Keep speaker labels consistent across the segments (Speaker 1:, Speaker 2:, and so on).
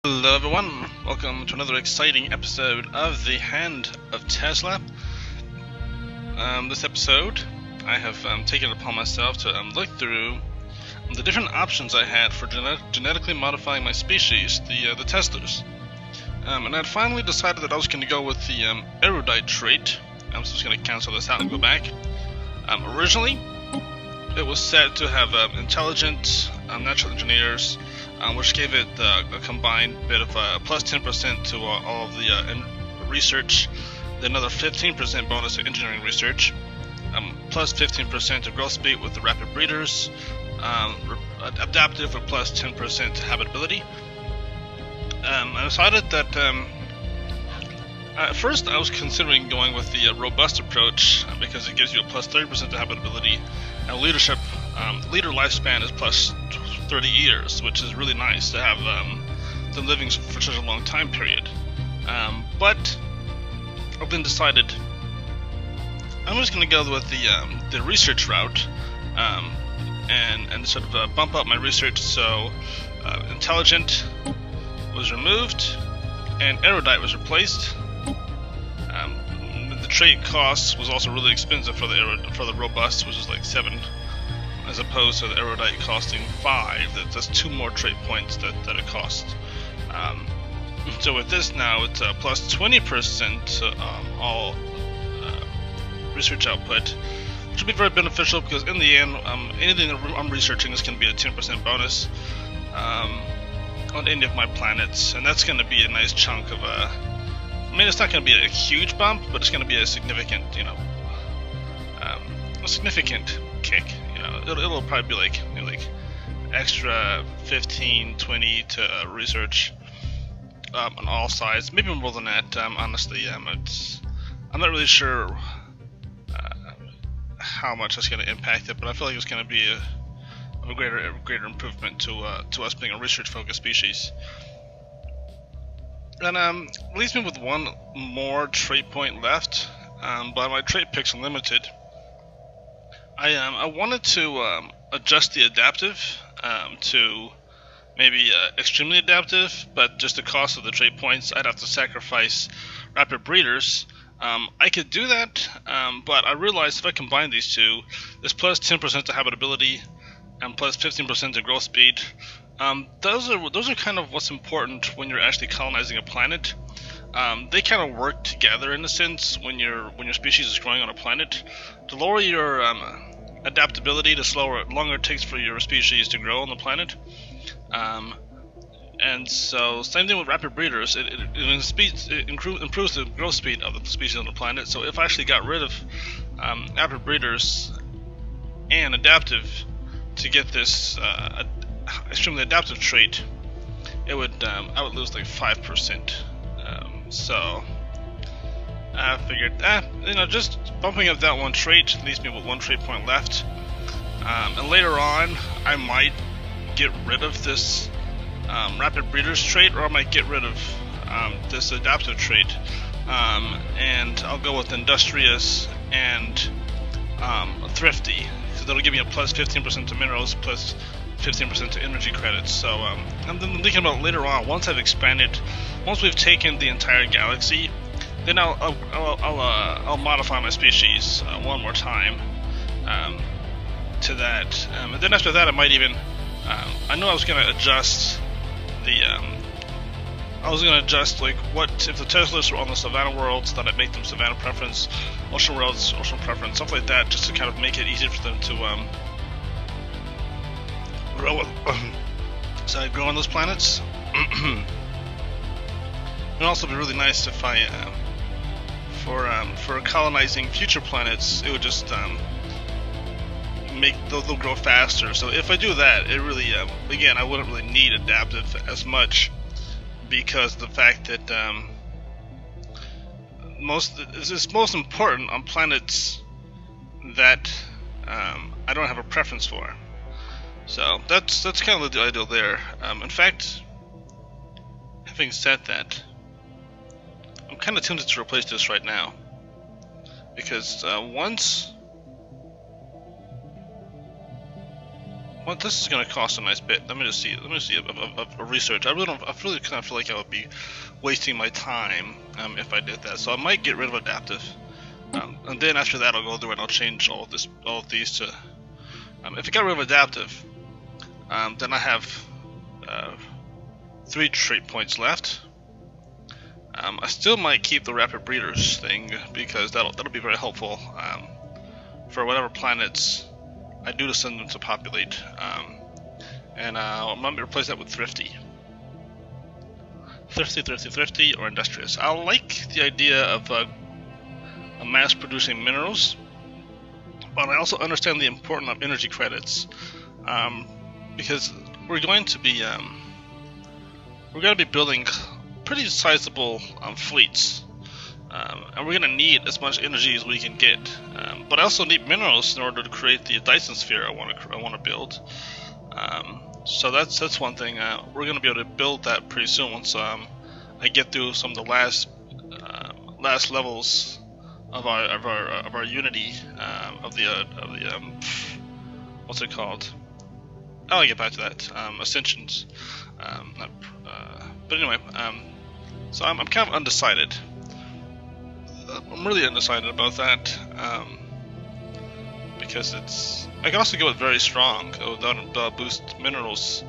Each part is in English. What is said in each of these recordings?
Speaker 1: Hello everyone, welcome to another exciting episode of The Hand of Tezla. This episode, I have taken it upon myself to look through the different options I had for genetically modifying my species, the Tezlers. And I finally decided that I was going to go with the erudite trait. I'm just going to cancel this out and go back. Originally, it was set to have intelligent natural engineers, which gave it a combined bit of plus 10% to all of the research, then another 15% bonus to engineering research, plus 15% to growth speed with the rapid breeders, adaptive with plus 10% to habitability. I decided that at first I was considering going with the robust approach because it gives you a plus 30% to habitability, and leadership, leader lifespan is plus 30 years, which is really nice to have them living for such a long time period. But I've then decided I'm just going to go with the research route and sort of bump up my research. So intelligent was removed and erudite was replaced. The trait cost was also really expensive for the robust, which is like 7, as opposed to the erudite costing 5. That's 2 more trait points that it costs. So with this now, it's plus 20% to all research output, which will be very beneficial because in the end, anything that I'm researching is going to be a 10% bonus on any of my planets, and that's going to be a nice chunk of I mean, it's not going to be a huge bump, but it's going to be a significant, a significant kick. It'll probably be like extra 15, 20 to research on all sides, maybe more than that. Honestly, I'm not really sure how much that's going to impact it, but I feel like it's going to be a greater improvement to us being a research-focused species. And leaves me with one more trait point left, but my trait picks are limited. I wanted to adjust the adaptive to maybe extremely adaptive, but just the cost of the trait points, I'd have to sacrifice rapid breeders. I could do that, but I realized if I combine these two, this plus 10% to habitability and plus 15% to growth speed, those are kind of what's important when you're actually colonizing a planet. They kind of work together in a sense when your species is growing on a planet. The lower your adaptability, the longer it takes for your species to grow on the planet. And so, same thing with rapid breeders. It improves the growth speed of the species on the planet. So if I actually got rid of rapid breeders and adaptive to get this extremely adaptive trait, I would lose like 5%. So I figured, just bumping up that one trait leaves me with 1 trait point left. And later on, I might get rid of this rapid breeders trait, or I might get rid of this adaptive trait, and I'll go with industrious and thrifty, because that'll give me a plus 15% to minerals, plus 15% to energy credits. So I'm thinking about later on, once we've taken the entire galaxy, then I'll modify my species one more time to that, and then after that I might even I know I was going to adjust like what if the Tezlers were on the Savannah worlds, then I'd make them Savannah preference, ocean worlds ocean preference, stuff like that, just to kind of make it easier for them to grow on those planets. It'd also be really nice if I, for colonizing future planets, it would just they'll grow faster. So if I do that, it really, again, I wouldn't really need adaptive as much, because of the fact that it's most important on planets that I don't have a preference for. So that's kind of the ideal there. In fact, having said that, I'm kind of tempted to replace this right now, because once Well, this is going to cost a nice bit. Let me just see a research. I really kind of feel like I would be wasting my time if I did that. So I might get rid of adaptive, and then after that I'll go through and I'll change all of these to. If I got rid of adaptive, then I have 3 trait points left. I still might keep the rapid breeders thing because that'll be very helpful for whatever planets I do to send them to populate, and I might replace that with thrifty, or industrious. I like the idea of mass-producing minerals, but I also understand the importance of energy credits, because we're going to be building pretty sizable fleets. And we're going to need as much energy as we can get, but I also need minerals in order to create the Dyson sphere I want to build. So that's one thing. We're going to be able to build that pretty soon once I get through some of the last levels of our Unity of the what's it called? I'll get back to that. Ascensions. But anyway, so I'm kind of undecided. I'm really undecided about that, because I can also go with very strong. That'll boost minerals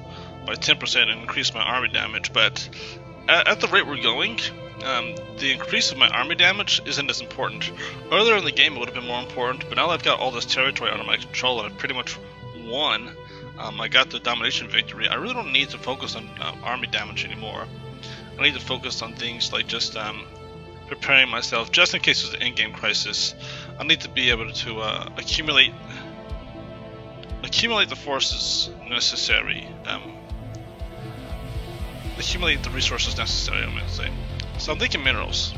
Speaker 1: by 10% and increase my army damage. But at the rate we're going, the increase of my army damage isn't as important. Earlier in the game, it would have been more important. But now that I've got all this territory under my control and I've pretty much won, I got the domination victory. I really don't need to focus on army damage anymore. I need to focus on things like just preparing myself just in case there's an in-game crisis. I need to be able to accumulate the forces necessary, accumulate the resources necessary, I'm going to say. So I'm thinking minerals.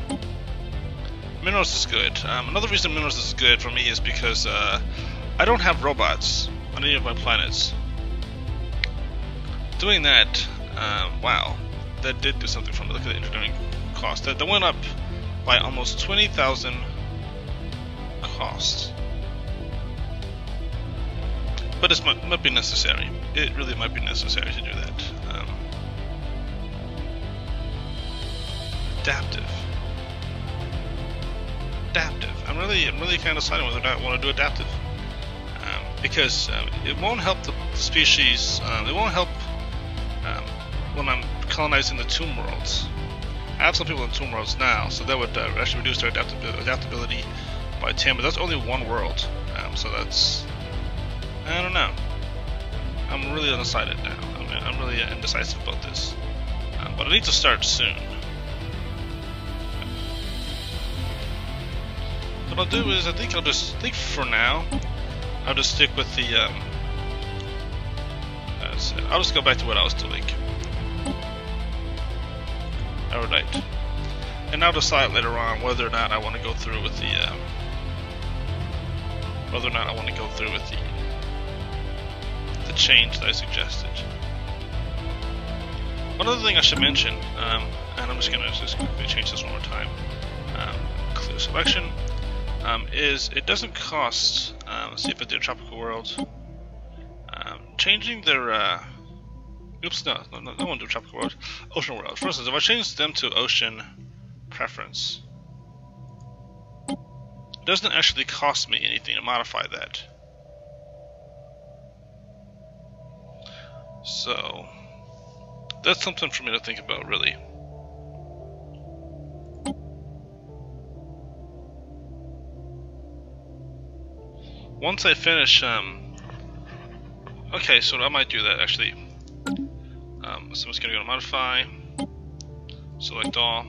Speaker 1: Minerals is good. Another reason minerals is good for me is because I don't have robots on any of my planets. Doing that, wow, that did do something for me. Look at the engineering cost. That went up by almost 20,000 cost. But it might be necessary. It really might be necessary to do that. Adaptive. I'm really kind of deciding whether or not I want to do adaptive, because it won't help the species. It won't help when I'm colonizing the tomb worlds. I have some people in tomb worlds now, so that would actually reduce their adaptability by 10, but that's only one world, so that's, I don't know. I'm really undecided now. I'm really indecisive about this, but I need to start soon. What I'll do is, I think for now, I'll just stick with the, I'll just go back to what I was doing. Alright, and I'll decide later on whether or not I want to go through with the change that I suggested. One other thing I should mention, and I'm just gonna quickly change this one more time. Clear selection is it doesn't cost. Let's see if I do tropical world. Changing their oops, no, I won't do tropical world. Ocean world. For instance, if I change them to ocean preference, it doesn't actually cost me anything to modify that. So that's something for me to think about, really. Once I finish, okay, so I might do that actually. So I'm just going to go to modify, select all.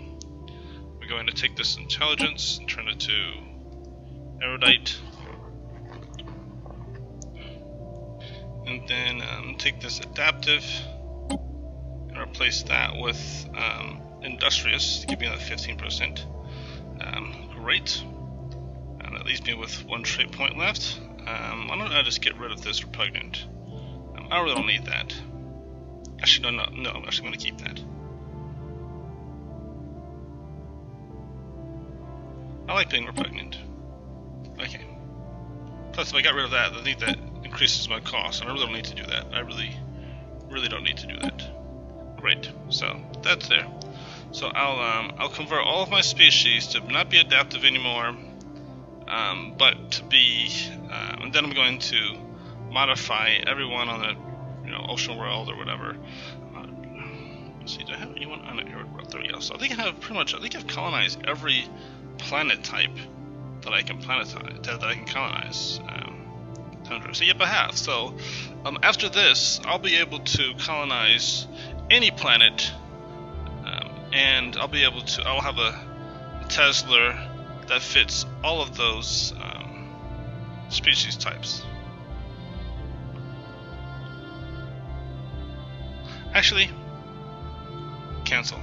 Speaker 1: We're going to take this intelligence and turn it to erudite, and then take this adaptive and replace that with industrious to give me that 15%. Great, and that leaves me with 1 trait point left. Why don't I just get rid of this repugnant? I really don't need that. Actually, no, I'm actually going to keep that. I like being repugnant. Okay. Plus, if I got rid of that, I think that increases increases my cost, and I really don't need to do that. I really don't need to do that. Great. So that's there. So I'll convert all of my species to not be adaptive anymore, but to be, and then I'm going to modify everyone on the ocean world or whatever. Let's see, do I have anyone on the arid world? There we go. So I think I've colonized every planet type that I can colonize. So yep, I have. So after this, I'll be able to colonize any planet, and I'll have a Tezla that fits all of those species types. Actually, cancel.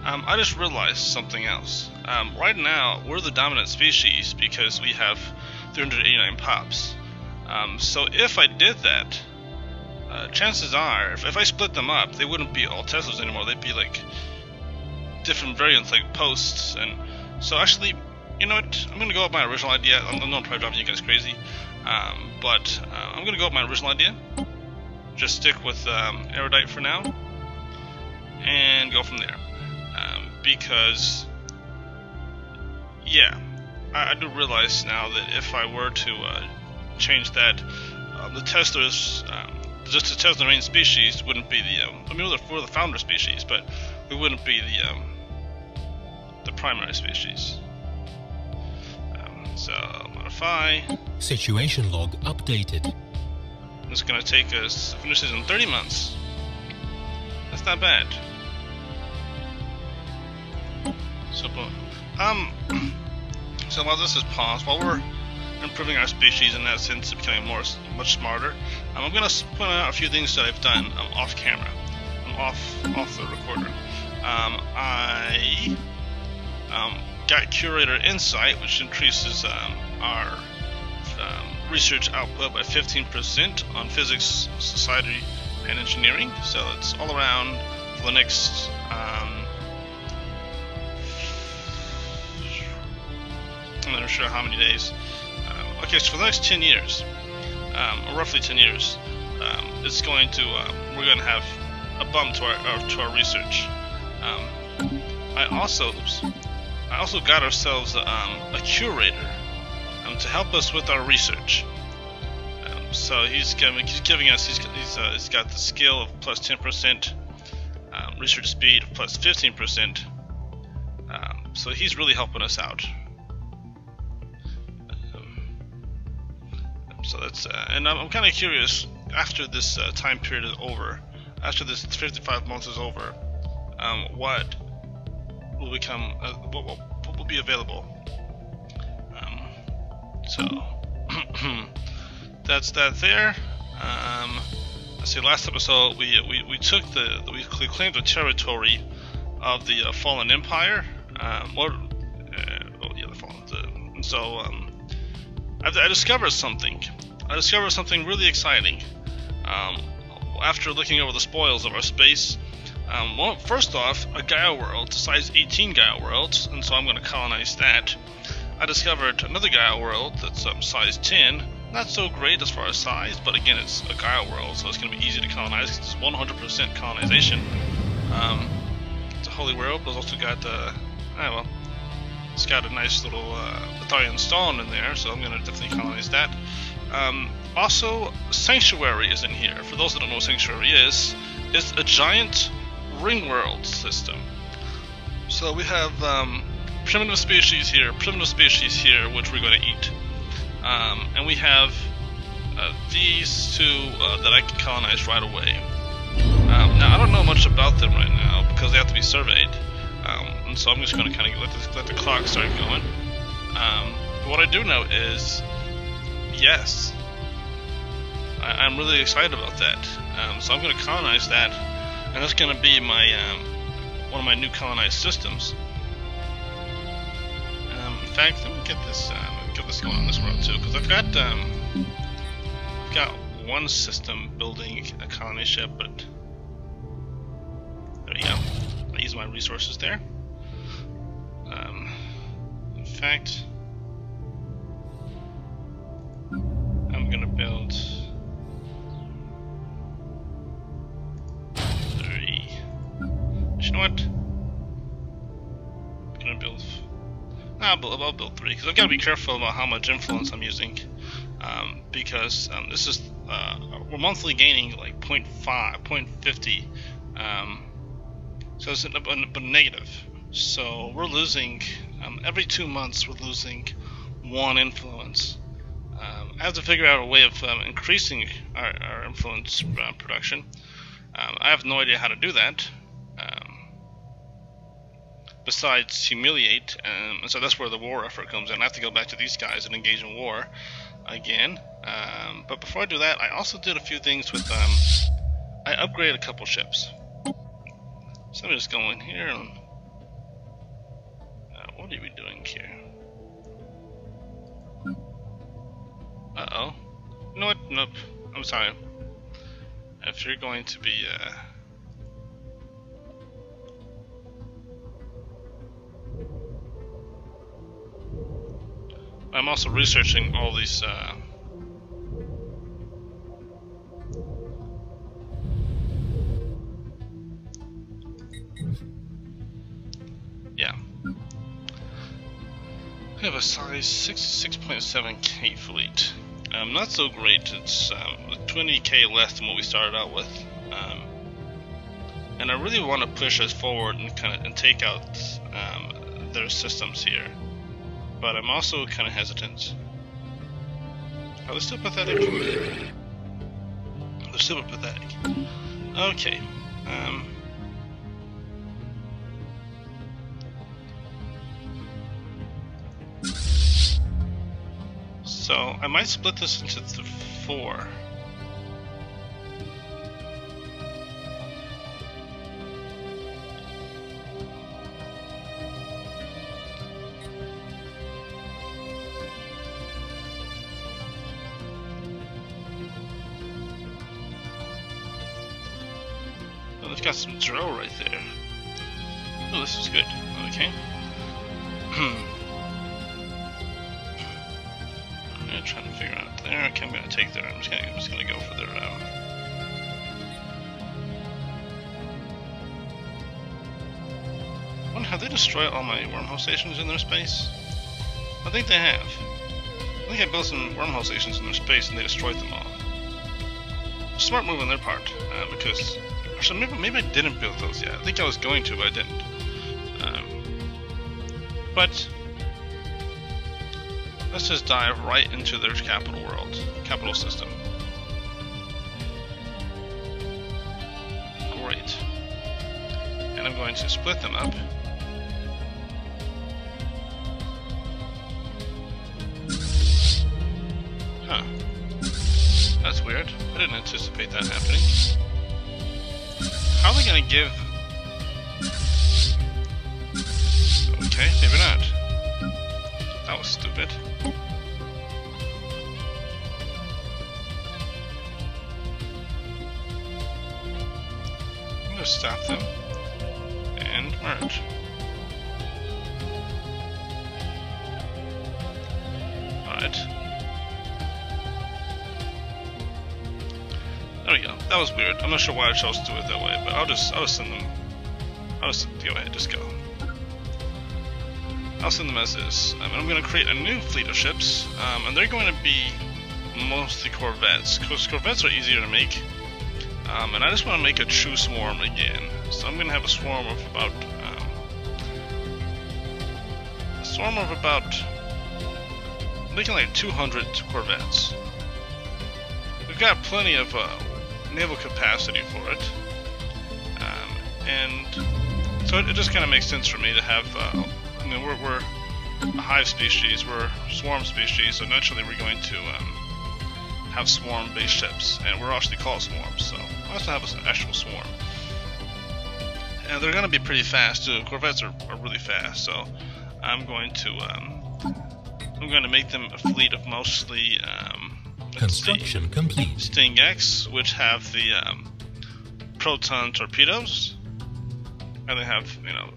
Speaker 1: I just realized something else. Right now, we're the dominant species because we have 389 pops. So if I did that, chances are, if I split them up, they wouldn't be all Tezlas anymore. They'd be like different variants, like posts. And so actually, you know what? I'm gonna go with my original idea. I'm not trying to drive you guys crazy, but I'm gonna go with my original idea. Just stick with erudite for now, and go from there. Because, yeah, I do realize now that if I were to change that, the Tezla's, just the Tezla main species wouldn't be the, I mean, we're the founder species, but we wouldn't be the primary species. So, modify.
Speaker 2: Situation log updated.
Speaker 1: It's going to take us, finish this in 30 months. That's not bad. So, so while this is paused, while we're improving our species in that sense, becoming much smarter, I'm going to point out a few things that I've done off camera. I'm off the recorder. I got Curator Insight, which increases our research output by 15% on physics, society, and engineering. So it's all around for the next I'm not sure how many days. Okay, so for the next 10 years, or roughly 10 years, it's going to we're going to have a bump to our research. I also got ourselves a curator to help us with our research. So he's giving us he's got the skill of plus 10%, research speed of plus 15%. So he's really helping us out. So that's and I'm kind of curious, after this time period is over, after this 55 months is over, what will become what will be available. So that's that there. Let's see. Last episode we claimed the territory of the Fallen Empire. The Fallen. And so I discovered something. I discovered something really exciting. After looking over the spoils of our space, first off, a Gaia world, size 18 Gaia worlds, and so I'm going to colonize that. I discovered another Gaia world that's size 10. Not so great as far as size, but again, it's a Gaia world, so it's going to be easy to colonize because it's 100% colonization. It's a holy world, but it's also got it's got a nice little Batharian stone in there, so I'm going to definitely colonize that. Also, Sanctuary is in here. For those that don't know what Sanctuary is, it's a giant ring world system. So we have primitive species here, which we're going to eat. And we have these two that I can colonize right away. Now, I don't know much about them right now because they have to be surveyed. And so I'm just going to kind of let the clock start going. But what I do know is, yes, I'm really excited about that. So I'm going to colonize that, and that's going to be my one of my new colonized systems. In fact, let me get this going on this world too, because I've got one system building a colony ship, but there you go. I use my resources there. In fact, I'm gonna build know what? I'm gonna build. I'll build 3 because I've got to be careful about how much influence I'm using, because this is we're monthly gaining like 0.5, 0.50, so it's a negative. So we're losing every 2 months. We're losing 1 influence. I have to figure out a way of increasing our influence production. I have no idea how to do that. Besides humiliate, and so that's where the war effort comes in. I have to go back to these guys and engage in war again. But before I do that, I also did a few things with I upgraded a couple ships. So let me just go in here and what are we doing here? Uh-oh. You know what? Nope. I'm sorry. If you're going to be I'm also researching all these yeah. I have a size 66.7K fleet. Not so great. It's 20K less than what we started out with, and I really want to push us forward and take out their systems here. But I'm also kind of hesitant. Oh, they're still pathetic. They're still pathetic. Okay. So I might split this into 4. Oh, they've got some drill right there. Oh, this is good. Okay. I'm trying to figure out there. Okay, I'm gonna take their. I'm just gonna go for their. I wonder, have they destroyed all my wormhole stations in their space? I think they have. I think I built some wormhole stations in their space and they destroyed them all. Smart move on their part, because actually maybe I didn't build those yet. I think I was going to, but I didn't. But let's just dive right into their capital system. Great. And I'm going to split them up. Huh. That's weird. I didn't anticipate that happening. How are they going to give... Okay, maybe not. That was stupid. I'm going to stop them and merge. Alright. There we go. That was weird. I'm not sure why I chose to do it that way, but I'll just send them. Go ahead, just go. I'll send them as is. And I'm going to create a new fleet of ships, and they're going to be mostly corvettes, because corvettes are easier to make. And I just want to make a true swarm again. So I'm going to have a swarm of about making like 200 corvettes. We've got plenty of naval capacity for it, and so it just kind of makes sense for me to have. I mean, we're a hive species, we're a swarm species, so naturally we're going to have swarm-based ships, and we're actually called swarms, so we also have an actual swarm. And they're going to be pretty fast too. Corvettes are really fast, so I'm going to make them a fleet of mostly
Speaker 2: Construction complete.
Speaker 1: Sting X, which have the proton torpedoes, and they have, you know,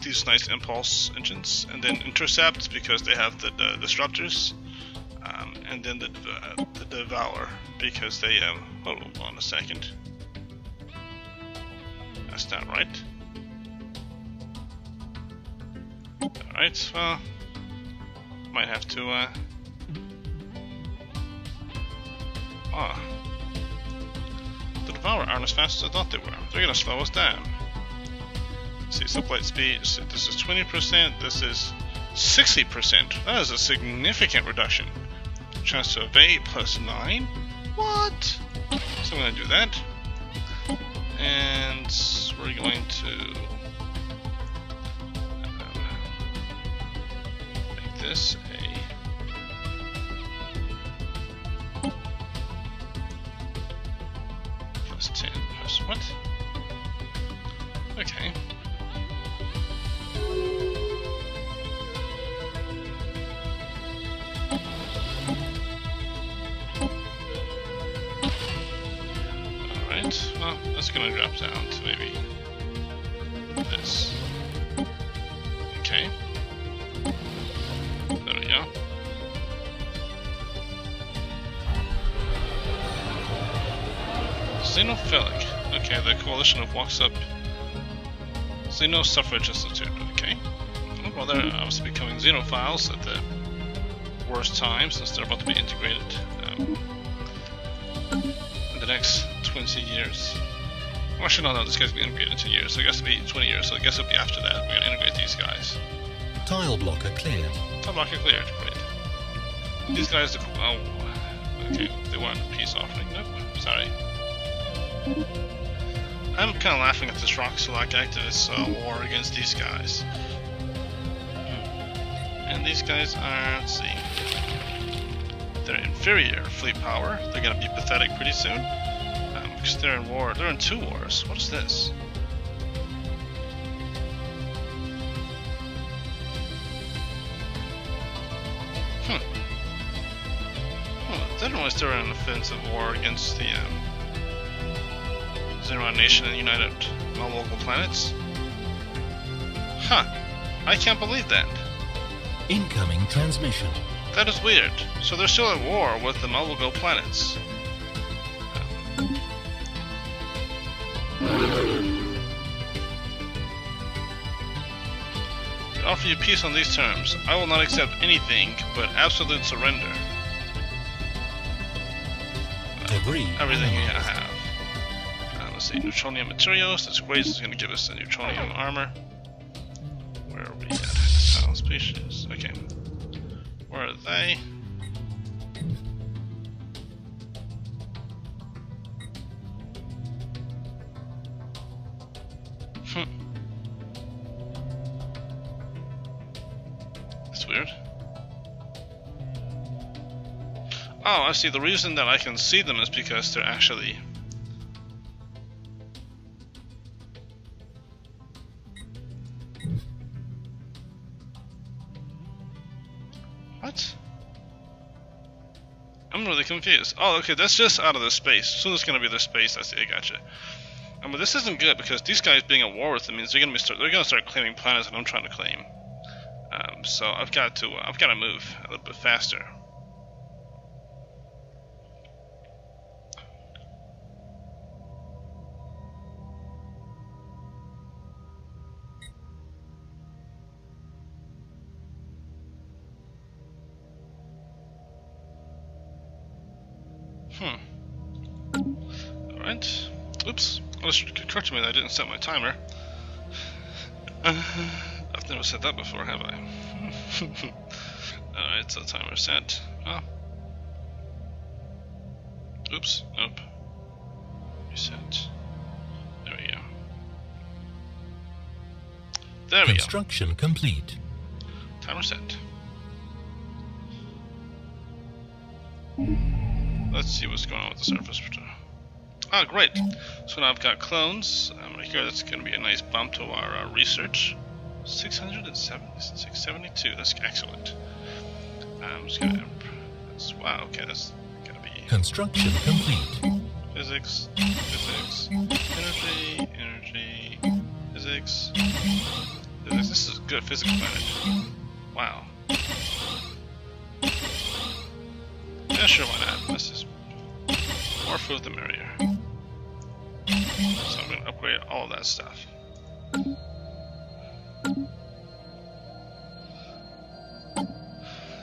Speaker 1: these nice impulse engines, and then intercepts because they have the disruptors, and then the Devour because they hold on a second. That's not right. Alright, well, might have to, the Devour aren't as fast as I thought they were. They're gonna slow us down. Let's see, sublight speed, this is 20%, this is 60%. That is a significant reduction. Chance to evade plus 9? What? So I'm gonna do that. And we're going to make this a plus 10 plus what? Okay. Alright, well, that's gonna drop down to maybe this. Okay. There we go. Xenophilic. Okay, the coalition of walks up. Xeno Suffrage Institute. Okay. Well, they're obviously becoming xenophiles at the worst time since they're about to be integrated in the next 20 years. Well, actually, no, this guy's going to be integrated in 10 years, so I guess it'll be 20 years, so I guess it'll be after that. We're going to integrate these guys.
Speaker 2: Tile blocker cleared.
Speaker 1: Tile blocker cleared. Great. These guys, oh, okay, they want a peace offering. Nope, sorry. I'm kind of laughing at this Roxalak activist war against these guys. And these guys are, let's see, they're inferior fleet power. They're going to be pathetic pretty soon. Because they're in war. They're in 2 wars. What is this? Well, they don't realize they're in an offensive war against the Xenon Nation and United Local Planets. Huh. I can't believe that.
Speaker 2: Incoming transmission.
Speaker 1: That is weird. So they're still at war with the Malvogo planets. I offer you peace on these terms. I will not accept anything but absolute surrender.
Speaker 2: Debris.
Speaker 1: Everything you have. Let's see, neutronium materials. That's great. It's going to give us the neutronium armor. Where are we at? Style species. Okay. Where are they? That's weird. Oh, I see. The reason that I can see them is because they're actually... What? I'm really confused. Oh, okay, that's just out of the space. As soon as it's going to be their space, I see. I gotcha. But this isn't good because these guys being at war with them means they're going to start claiming planets that I'm trying to claim. So I've got to move a little bit faster. Alright. Oops. Well, it occurred to me that I didn't set my timer. I've never said that before, have I? Alright, so timer set. Oh. Oops. Nope. Reset. There we go. There we go.
Speaker 2: Construction complete.
Speaker 1: Timer set. Let's see what's going on with the surface. Ah, great. So now I've got clones. Right here, that's going to be a nice bump to our research. 672. That's excellent. I'm just going to... Wow, okay, that's going to be...
Speaker 2: Construction complete.
Speaker 1: Physics, energy, physics. This is good physics planet. Wow. Yeah, sure, why not? This is more food the merrier. So I'm going to upgrade all of that stuff.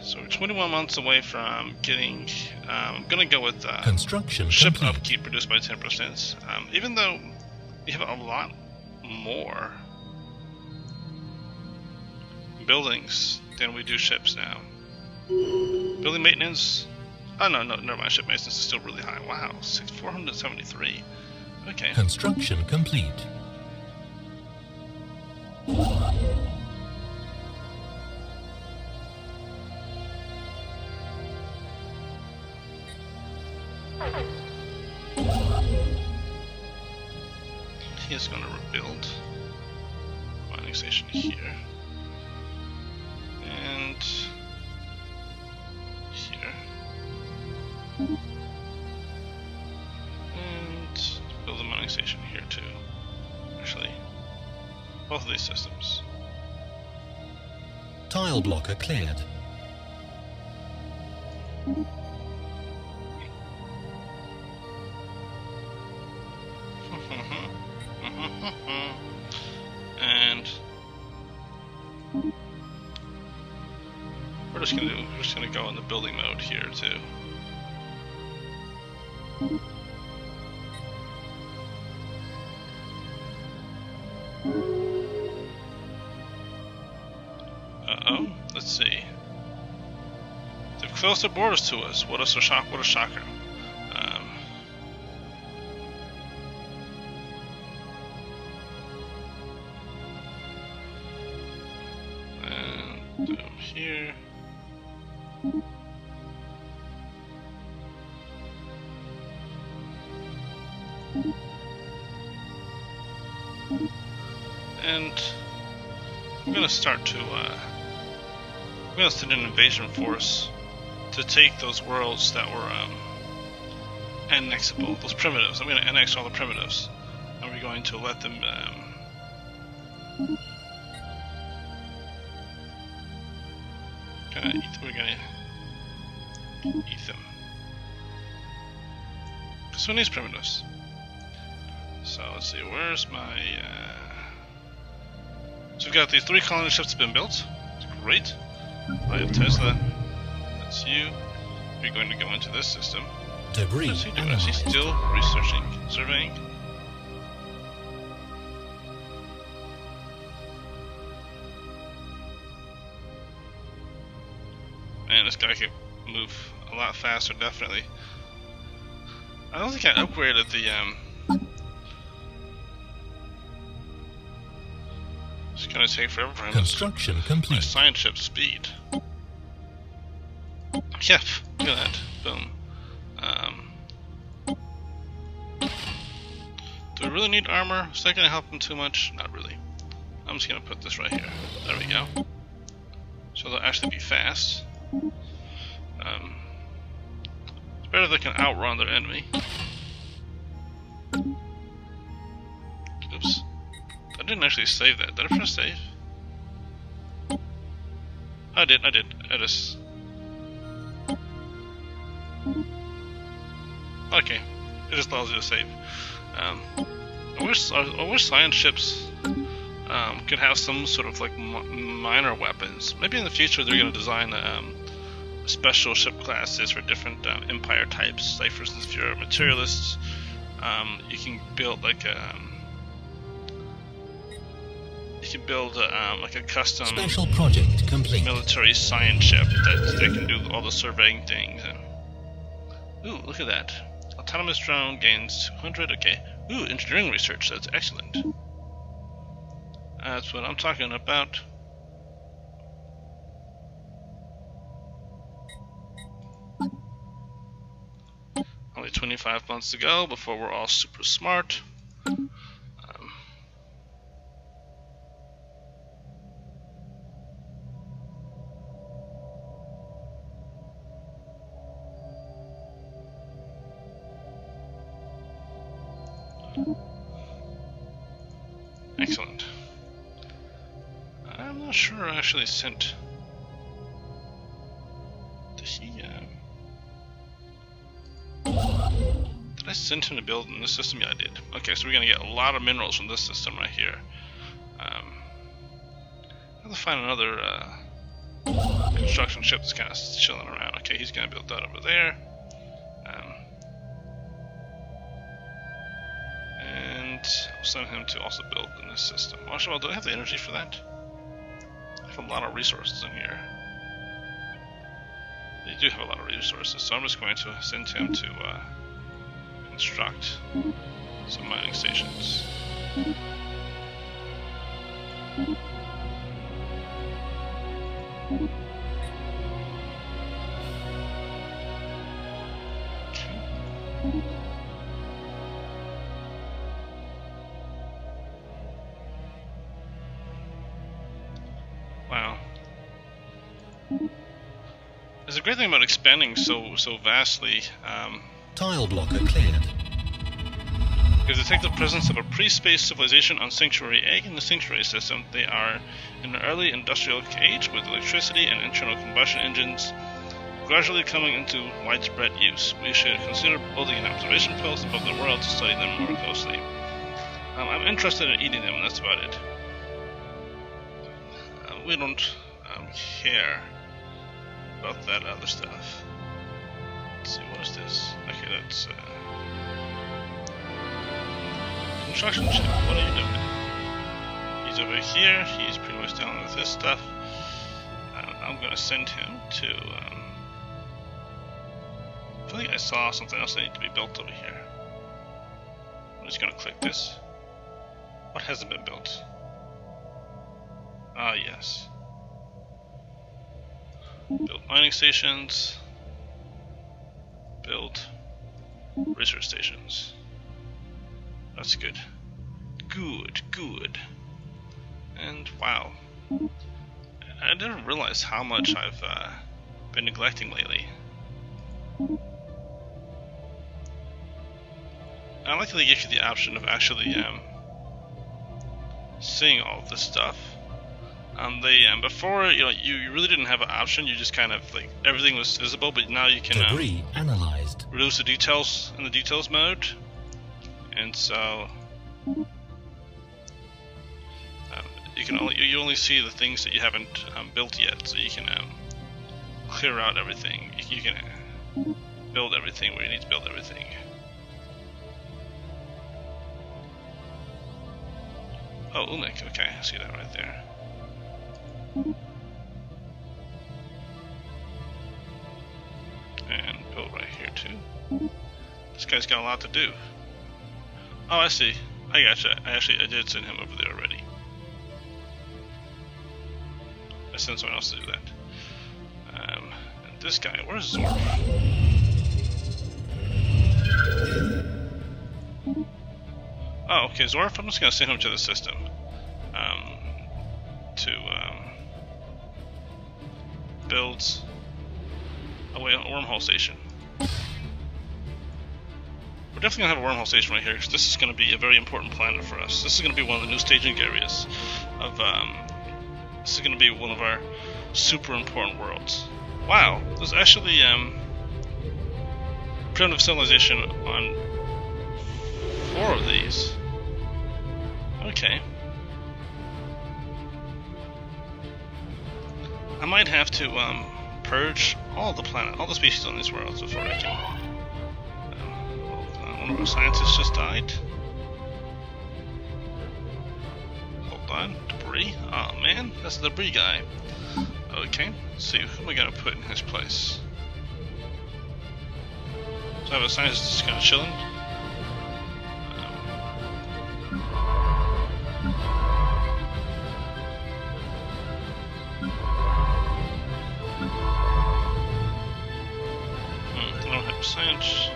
Speaker 1: So we're 21 months away from getting. I'm gonna go with
Speaker 2: Construction
Speaker 1: ship
Speaker 2: complete.
Speaker 1: upkeep reduced by 10%. Even though we have a lot more buildings than we do ships now. Building maintenance. Oh no, never mind. Ship maintenance is still really high. Wow, 473. Okay.
Speaker 2: Construction complete.
Speaker 1: He is going to rebuild mining station here and here, and build a mining station here too. Actually, both of these systems.
Speaker 2: Tile blocker cleared.
Speaker 1: And we're just gonna go in the building mode here too. Uh-oh, let's see. They've closed their borders to us. What a shocker. And here. And I'm gonna start to I'm gonna send an invasion force to take those worlds that were annexable, those primitives. I'm gonna annex all the primitives, and we're going to let them we're gonna eat them. Because who needs primitives? So let's see, where's my so we've got these 3 colony ships have been built. Great. I have Tezla. That's you. You're going to go into this system.
Speaker 2: Debris
Speaker 1: What is he doing? Is
Speaker 2: analyzed.
Speaker 1: he still researching, surveying? Man, this guy can move a lot faster, definitely. I don't think I upgraded the it's gonna take forever for him to
Speaker 2: Construction
Speaker 1: my
Speaker 2: complete.
Speaker 1: science ship speed. Yep, look at that. Boom. Do we really need armor? Is that gonna help him too much? Not really. I'm just gonna put this right here. There we go. So they'll actually be fast. It's better if they can outrun their enemy. Oops. I didn't actually save that. Did I press save? I did. I just... Okay. It just allows you to save. I wish science ships could have some sort of like minor weapons. Maybe in the future they're going to design special ship classes for different empire types. Like for instance, if you're a materialist, you can build like like a custom
Speaker 2: Special project complete.
Speaker 1: military science ship that can do all the surveying things. Ooh, look at that. Autonomous drone gains 200. Okay. Ooh, engineering research. That's excellent. That's what I'm talking about. Only 25 months to go before we're all super smart. Excellent. I'm not sure I actually sent... Did I send him to build in this system? Yeah, I did. Okay, so we're gonna get a lot of minerals from this system right here. I have to find another construction ship that's kind of chilling around. Okay, he's gonna build that over there. And I'll send him to also build in this system. Well, do I have the energy for that? I have a lot of resources in here. They do have a lot of resources, so I'm just going to send him to construct some mining stations. Wow. There's a great thing about expanding so vastly.
Speaker 2: Tile blocker cleared.
Speaker 1: If they detect the presence of a pre-space civilization on Sanctuary Egg in the Sanctuary system, they are in an early industrial age with electricity and internal combustion engines gradually coming into widespread use. We should consider building an observation post above the world to study them more closely. I'm interested in eating them, and that's about it. We don't care about that other stuff. Let's see, what is this? Okay, that's construction ship. What are you doing? He's over here. He's pretty much down with his stuff. I'm gonna send him to. I feel like I saw something else that needs to be built over here. I'm just gonna click this. What hasn't been built? Ah, yes. Build mining stations. Build research stations. That's good. Good. And wow. I didn't realize how much I've been neglecting lately. I like that they give you the option of actually seeing all of this stuff. Before, you really didn't have an option. You just kind of like everything was visible, but now you can
Speaker 2: Debris analyzed.
Speaker 1: reduce the details in the details mode, and so you only see the things that you haven't built yet. So you can clear out everything. You can build everything where you need to build everything. Oh, Umek. Okay, I see that right there. And build right here too. This guy's got a lot to do. Oh, I see. I gotcha. I did send him over there already. I sent someone else to do that. And this guy, where's Zorf? Oh, okay, Zorf. I'm just gonna send him to the system. Build a wormhole station. We're definitely gonna have a wormhole station right here because this is gonna be a very important planet for us. This is gonna be one of the new staging areas of. This is gonna be one of our super important worlds. Wow, there's actually primitive civilization on 4 of these. Okay. I might have to purge all the species on these worlds before I can. One of our scientists just died. Hold on, debris. Oh man, that's the debris guy. Okay, let's see, who am I gonna put in his place? So I have a scientist just kind of chilling. Science.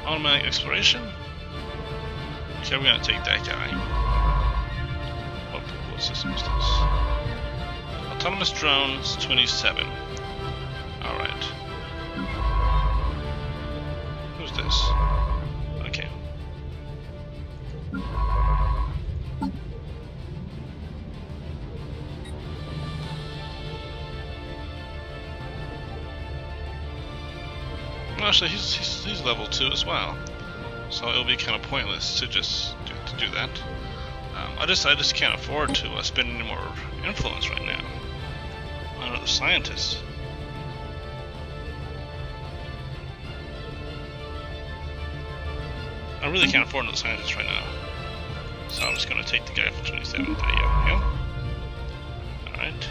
Speaker 1: Automatic exploration. Okay, we're gonna take that guy. What system is this? Autonomous drones 27. Alright. Who's this? Okay. Actually, he's level 2 as well, so it'll be kind of pointless to just to do that. I just can't afford to spend any more influence right now on other scientists. I really can't afford another scientist right now. So I'm just gonna take the guy for 27. There you go. Alright.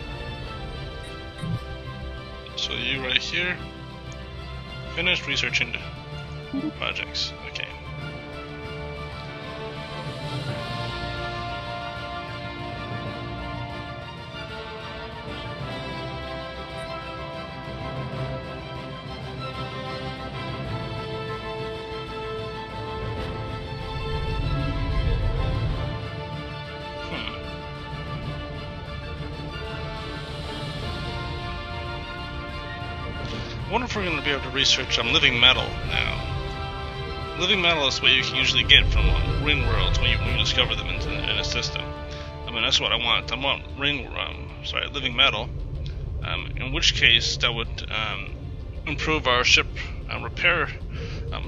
Speaker 1: So you right here. Finished researching the projects. Okay. I wonder if we're going to be able to research living metal now. Living metal is what you can usually get from ring worlds when you discover them in a system. I mean, that's what I want. I want living metal. In which case, that would improve our ship repair,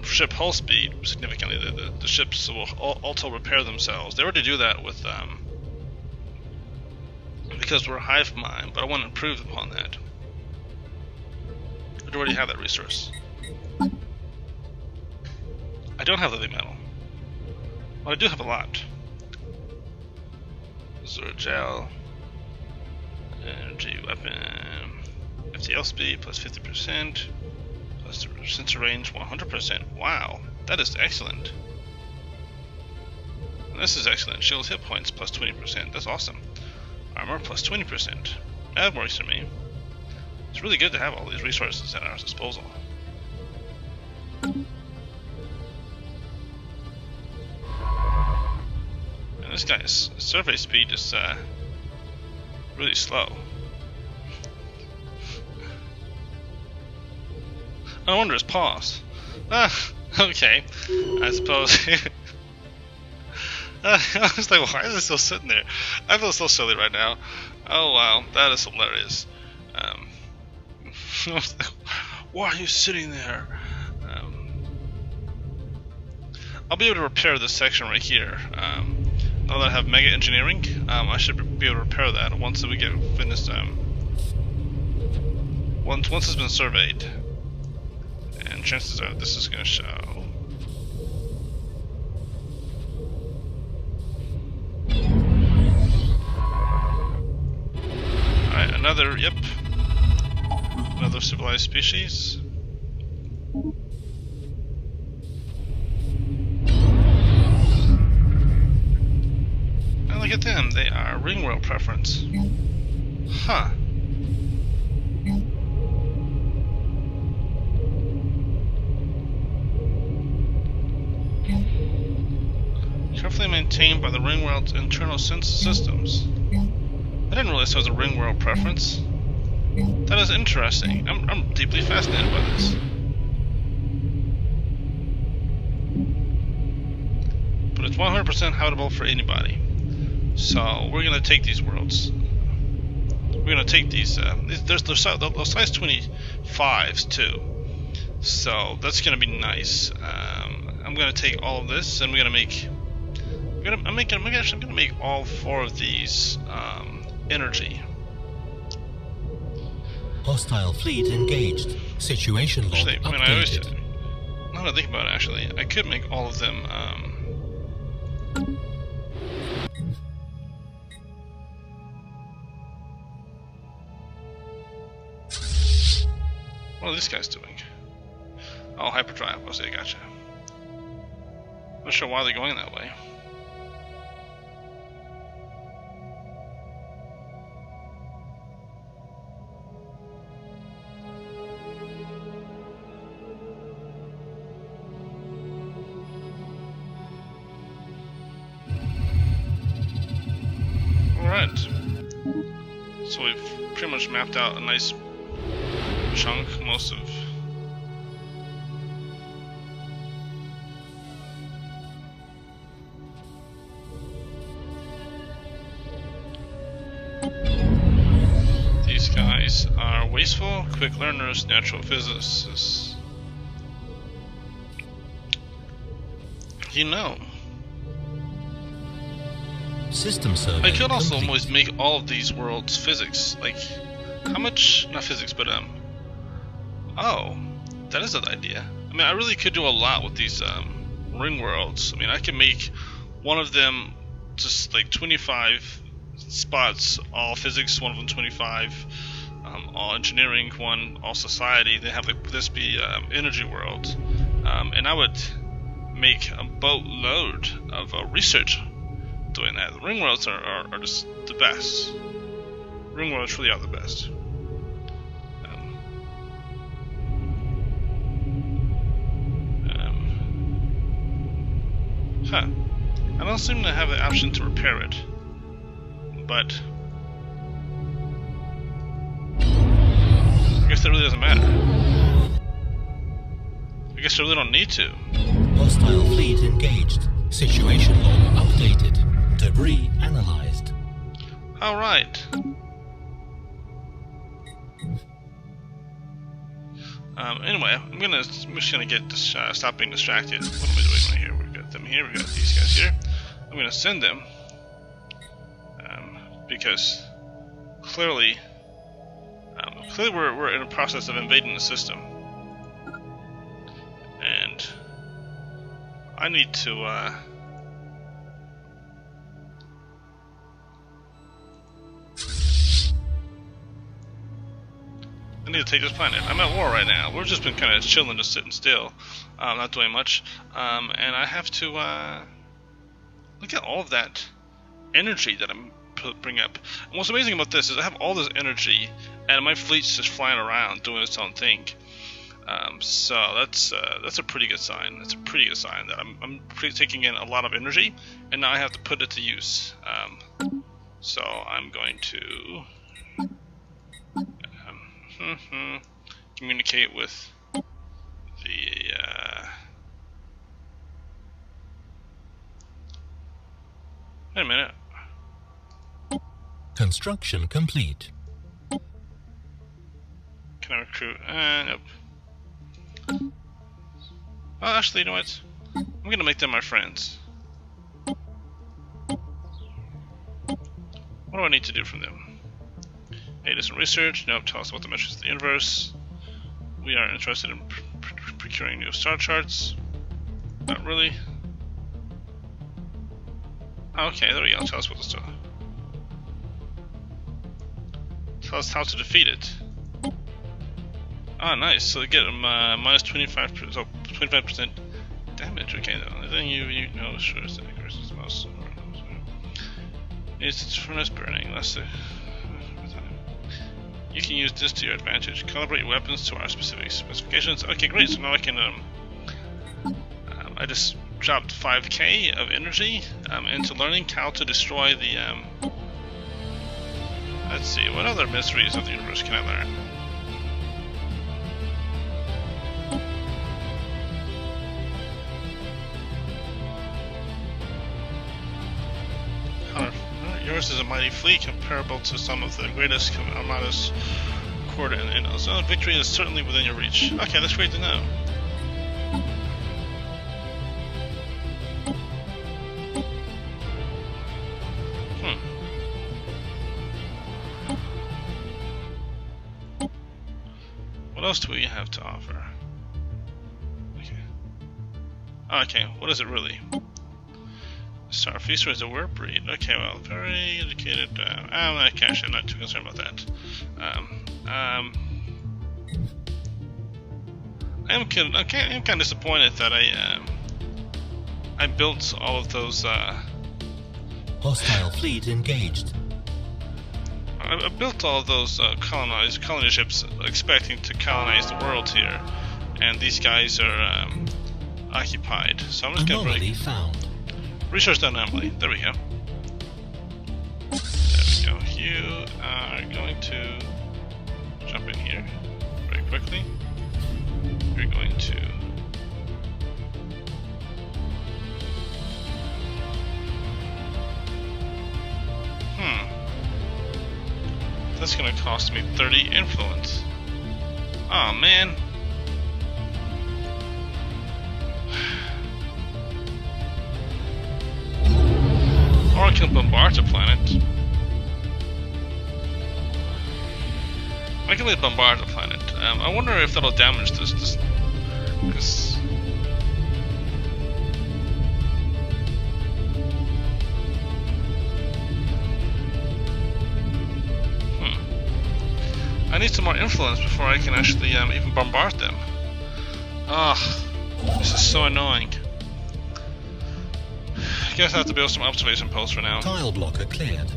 Speaker 1: ship hull speed significantly. The ships will auto repair themselves. They already do that with because we're a hive mind, but I want to improve upon that. I already have that resource. I don't have living metal. Well, I do have a lot. Zero gel, energy weapon, FTL speed plus 50%, plus sensor range 100%. Wow, that is excellent. This is excellent. Shield hit points plus 20%. That's awesome. Armor plus 20%. That works for me. It's really good to have all these resources at our disposal. And this guy's survey speed is really slow. No wonder it's paused. Okay. I suppose. I was like, why is it still sitting there? I feel so silly right now. Oh wow, that is hilarious. Why are you sitting there? I'll be able to repair this section right here. Now that I have Mega Engineering, I should be able to repair that once we get finished. Once it's been surveyed, and chances are this is going to show. Alright, another civilized species. And look at them, they are ring world preference. Huh. Carefully maintained by the ring world's internal sense systems. I didn't realize there was a ring world preference. That is interesting. I'm deeply fascinated by this. But it's 100% habitable for anybody. So we're gonna take these worlds. We're gonna take these. There's size 25s too. So that's gonna be nice. I'm gonna take all of this, and we're gonna make. I'm gonna make all 4 of these energy.
Speaker 2: Hostile fleet engaged. Situation log
Speaker 1: Actually, I mean, I always,
Speaker 2: updated.
Speaker 1: now that I think about it, actually, I could make all of them. What are these guys doing? Oh, hyperdrive. I see, gotcha. Not sure why they're going that way. Alright. So we've pretty much mapped out a nice chunk, most of these guys are wasteful, quick learners, natural physicists. You know.
Speaker 2: System survey
Speaker 1: I could also
Speaker 2: complete.
Speaker 1: always make all of these worlds physics. Like, how much? Not physics, but oh, that is an idea. I mean, I really could do a lot with these ring worlds. I mean, I could make one of them just like 25 spots, all physics. One of them 25, all engineering. One all society. They have like this be energy world, and I would make a boatload of research doing that. The ring worlds are just the best. Ring worlds really are the best. I don't seem to have the option to repair it, but I guess that really doesn't matter. I guess I really don't need to.
Speaker 2: Hostile fleet engaged. Situation log updated. Debris analyzed.
Speaker 1: Alright. Anyway, I'm just gonna get this, stop being distracted. What am I doing right here? We've got them here, we've got these guys here. I'm gonna send them, because clearly we're in a process of invading the system, and I need to take this planet. I'm at war right now. We've just been kind of chilling, just sitting still, not doing much, and I have to look at all of that energy that I'm bringing up. And what's amazing about this is I have all this energy, and my fleet's just flying around doing its own thing. So that's a pretty good sign. That's a pretty good sign that I'm taking in a lot of energy, and now I have to put it to use. So I'm going to communicate with the wait a minute.
Speaker 2: Construction complete.
Speaker 1: Can I recruit? Nope. Well, actually, you know what? I'm gonna make them my friends. What do I need to do from them? Hey, do some research. Nope. Tell us about the mysteries of the universe. We are interested in procuring new star charts. Not really. Okay, there we go. Tell us what the star. Tell us how to defeat it. Ah, nice. So they get minus 25%. So 25% damage. Okay, though. Then you know, sure, it's versus most. It's furnace burning. Let's you can use this to your advantage. Calibrate your weapons to our specific specifications. Okay, great. So now I can. I just dropped 5k of energy into learning how to destroy the. Let's see. What other mysteries of the universe can I learn? Yours is a mighty fleet comparable to some of the greatest armadas recorded in the zone. Victory is certainly within your reach. Okay, that's great to know. What else do we have to offer? Okay, what is it really? Starfeaster is a warp breed. Okay, well, very educated. I'm actually not too concerned about that. I am kind of disappointed that I built all of those.
Speaker 2: Hostile fleet engaged.
Speaker 1: I built all of those colony ships, expecting to colonize the world here, and these guys are occupied. So I'm just gonna
Speaker 2: Anomaly found.
Speaker 1: Research that anomaly. There we go. There we go. You are going to jump in here very quickly. You're going to that's gonna cost me 30 influence. Oh man. I can bombard the planet. I can really bombard the planet. I wonder if that'll damage this because I need some more influence before I can actually even bombard them. Ah, this is so annoying. I guess I have to build some observation posts for now.
Speaker 2: Tile blocker cleared.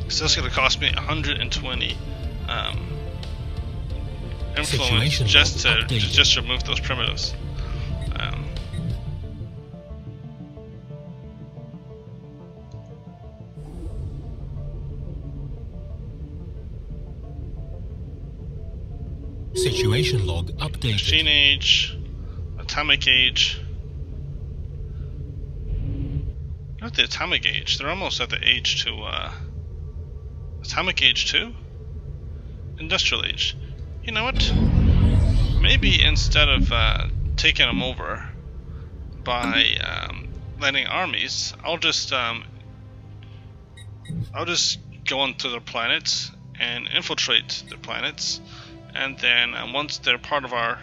Speaker 1: So it's going to cost me 120 influence just to remove those primitives.
Speaker 2: Situation log updated.
Speaker 1: Machine age, atomic age. Not the atomic age. They're almost at the age to atomic age 2? Industrial age. You know what? Maybe instead of taking them over by landing armies, I'll just go onto their planets and infiltrate their planets, and then once they're part of our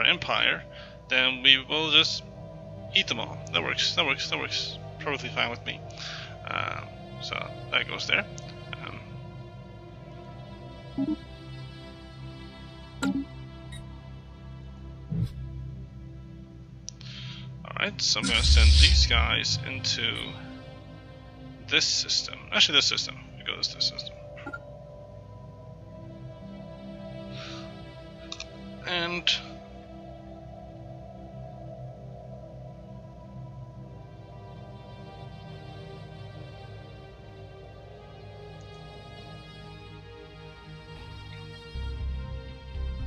Speaker 1: empire, then we will just eat them all. That works. Perfectly fine with me. So that goes there. Alright, so I'm going to send these guys into this system. Actually, this system. We go to this system. And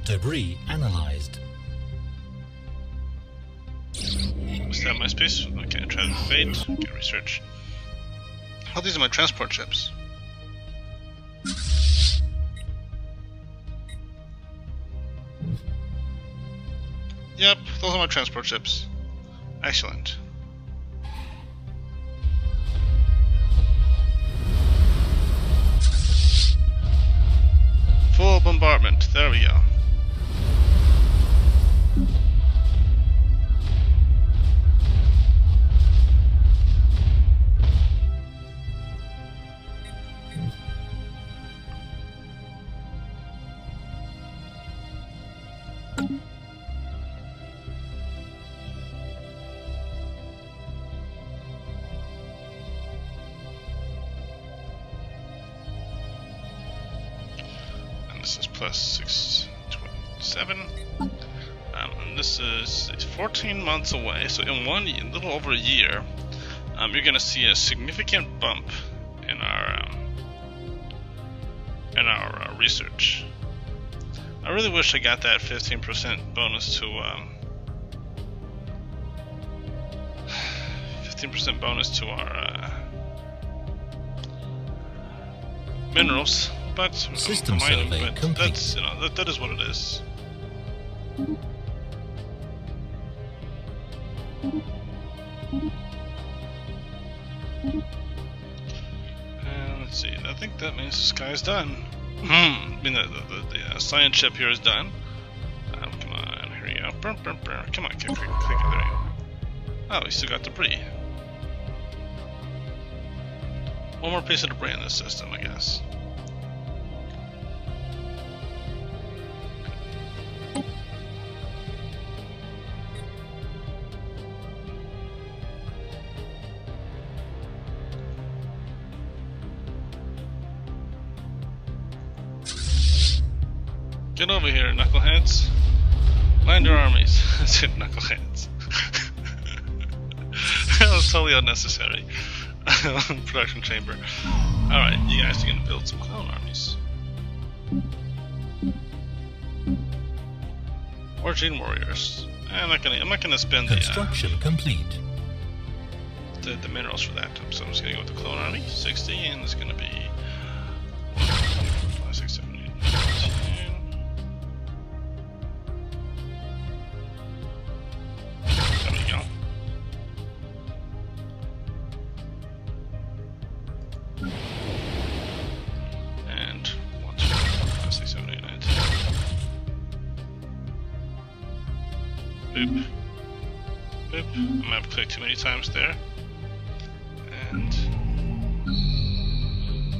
Speaker 2: debris analyzed.
Speaker 1: is that my space? Okay, try to fade. Okay, research. Oh, these are my transport ships. Yep, those are my transport ships. Excellent. Full bombardment. There we go. This is plus 627. And this is 14 months away, so in a little over a year, you're going to see a significant bump in our research. I really wish I got that 15% bonus to 15% bonus to our minerals. But
Speaker 2: System
Speaker 1: mining,
Speaker 2: survey
Speaker 1: but
Speaker 2: complete.
Speaker 1: that's that is what it is. And let's see. I think that means this guy's done. I mean the science ship here is done. Come on, here you go. Come on, click there. You go. Oh, we still got debris. One more piece of debris in this system, I guess. Get over here, knuckleheads. Land your armies. I said knuckleheads. That was totally unnecessary. Production chamber. Alright, you guys are gonna build some clone armies. Or gene warriors. I'm not gonna spend
Speaker 2: Construction complete.
Speaker 1: the minerals for that. So I'm just gonna go with the clone army, 60, and it's gonna be 5, 6, 7, 8, 9, 10. Boop. Boop. I might have clicked too many times there. And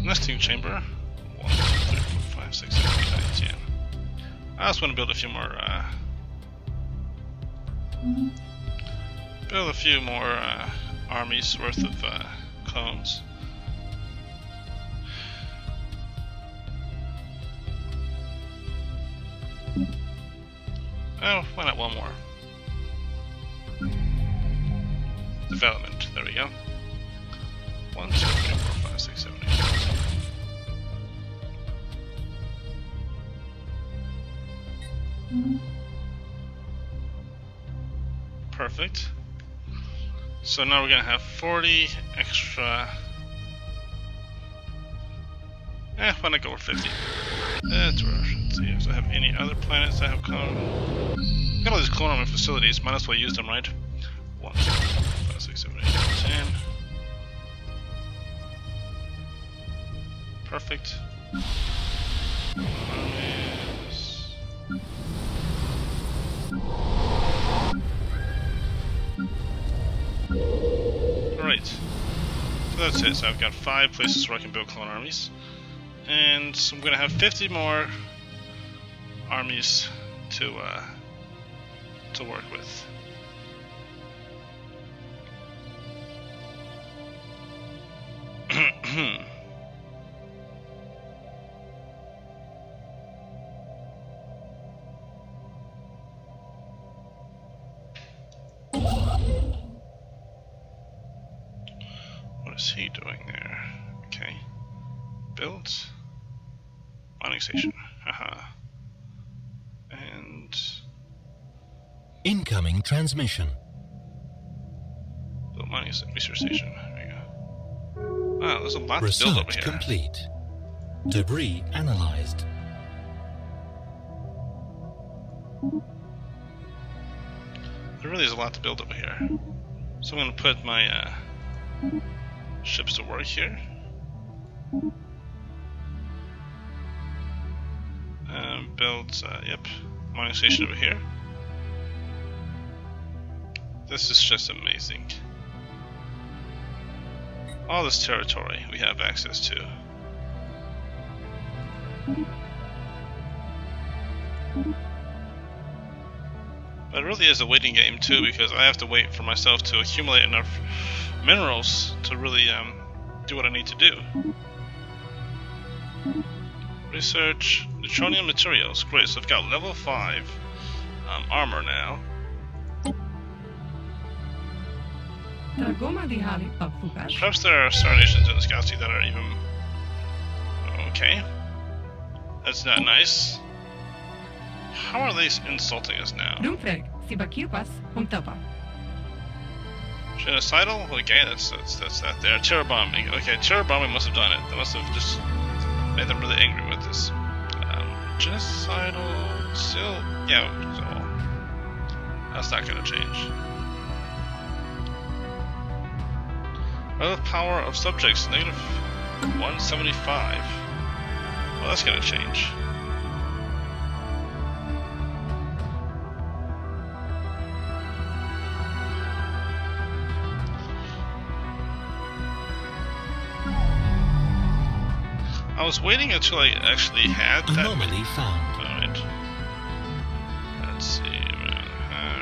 Speaker 1: nesting chamber. 1, 2, 3, 4, 5, 6, 7, 8, 9, 10. I just want to build a few more. Build a few more armies worth of clones. Oh, why not one more? Development. There we go. 1, 2, 3, 4, 5, 6, 7, 8, 9. Perfect. So now we're gonna have 40 extra. Why not go with 50? That's where I should see if I have any other planets that have clone. Got all these clone armor facilities, might as well use them, right? 1, 2, 3, 4, 5, 6, 7, 8, 9, 10. Perfect. Alright. So that's it. So I've got 5 places where I can build clone armies. And so I'm going to have 50 more armies to work with. What is he doing there? Okay. Build. Mining station. Haha. And
Speaker 2: Incoming transmission.
Speaker 1: build mining research station. There you go. Wow, there's a lot to build over
Speaker 2: Research
Speaker 1: here.
Speaker 2: complete. Debris analyzed.
Speaker 1: There really is a lot to build over here. So I'm going to put my ships to work here. Build, mining station over here. This is just amazing. All this territory we have access to. But it really is a waiting game too, because I have to wait for myself to accumulate enough minerals to really do what I need to do. Research neutronium materials. Great, so I've got level 5 armor now. Perhaps there are star nations in this galaxy that are even... Okay. That's not nice. How are they insulting us now? Genocidal? Okay, that's that there. Terror bombing. Okay, terror bombing must have done it. They must have just made them really angry with this. Genocidal... Still... Yeah, so... That's not gonna change. Relative power of subjects, negative 175. Well, that's gonna change. I was waiting until I actually had that.
Speaker 2: Anomaly found.
Speaker 1: Alright. Let's see.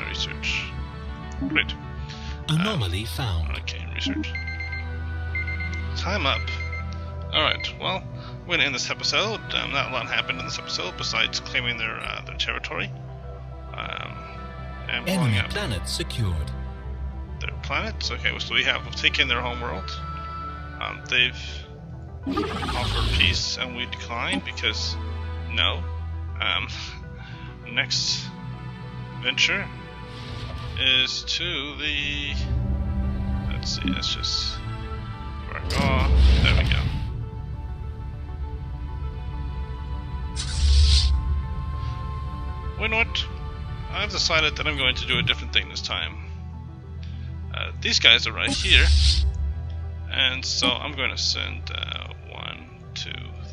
Speaker 1: Research. Great.
Speaker 2: Anomaly found.
Speaker 1: Okay, research. Time up. Alright, well, we're going to end this episode. Not a lot happened in this episode besides claiming their territory. And blowing
Speaker 2: Enemy
Speaker 1: up
Speaker 2: planet secured.
Speaker 1: their planets. Okay, so we've taken their homeworld. They've offered peace and we declined because no. Next venture is to the... Let's see, let's just... Oh, there we go. You know what? I've decided that I'm going to do a different thing this time. These guys are right here, and so I'm going to send 1, 2,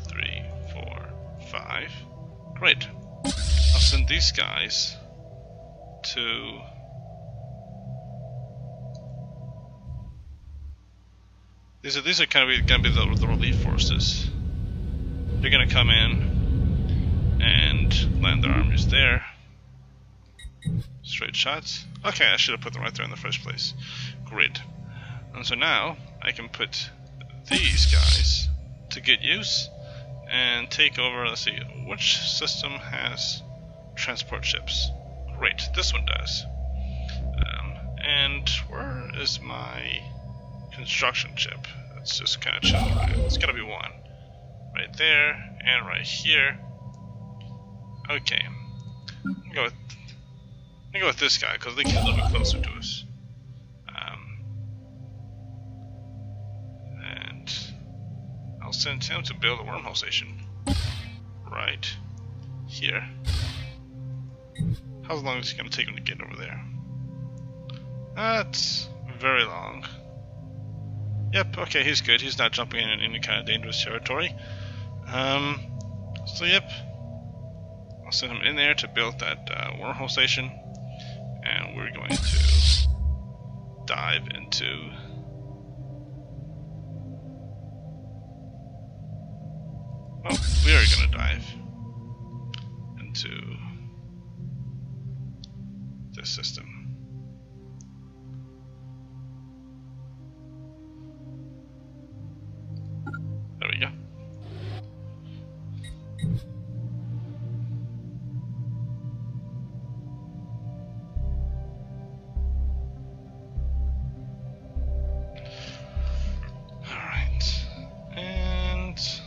Speaker 1: 3, 4, 5. Great. I'll send these guys to these are kind of gonna be the relief forces. They're gonna come in and land their armies there. Straight shots. Okay, I should have put them right there in the first place. Great. And so now I can put these guys to good use and take over. Let's see, which system has transport ships? Great, this one does. And where is my construction ship? It's just kind of chilling. Right? It's gotta be one right there and right here. Okay, I'm gonna go with this guy because they get a little bit closer to us. And I'll send him to build a wormhole station right here. How long is it going to take him to get over there? That's very long. Yep, okay, he's good. He's not jumping in any kind of dangerous territory. So yep, I'll send him in there to build that wormhole station. And we're going to dive into we are going to dive into this system. There we go.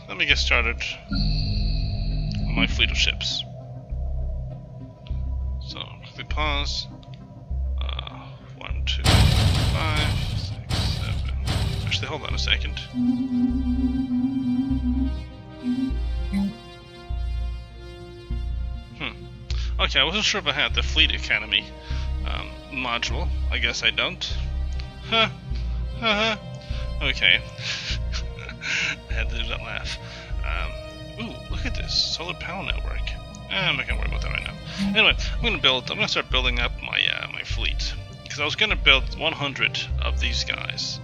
Speaker 1: Let me get started on my fleet of ships. So, quickly pause. 1, 2, 5, 6, 7. Actually, hold on a second. Okay, I wasn't sure if I had the Fleet Academy module. I guess I don't. Okay. I had to do that laugh. Ooh, look at this solar panel network. I'm not gonna worry about that right now. Anyway, I'm gonna start building up my my fleet because I was gonna build 100 of these guys,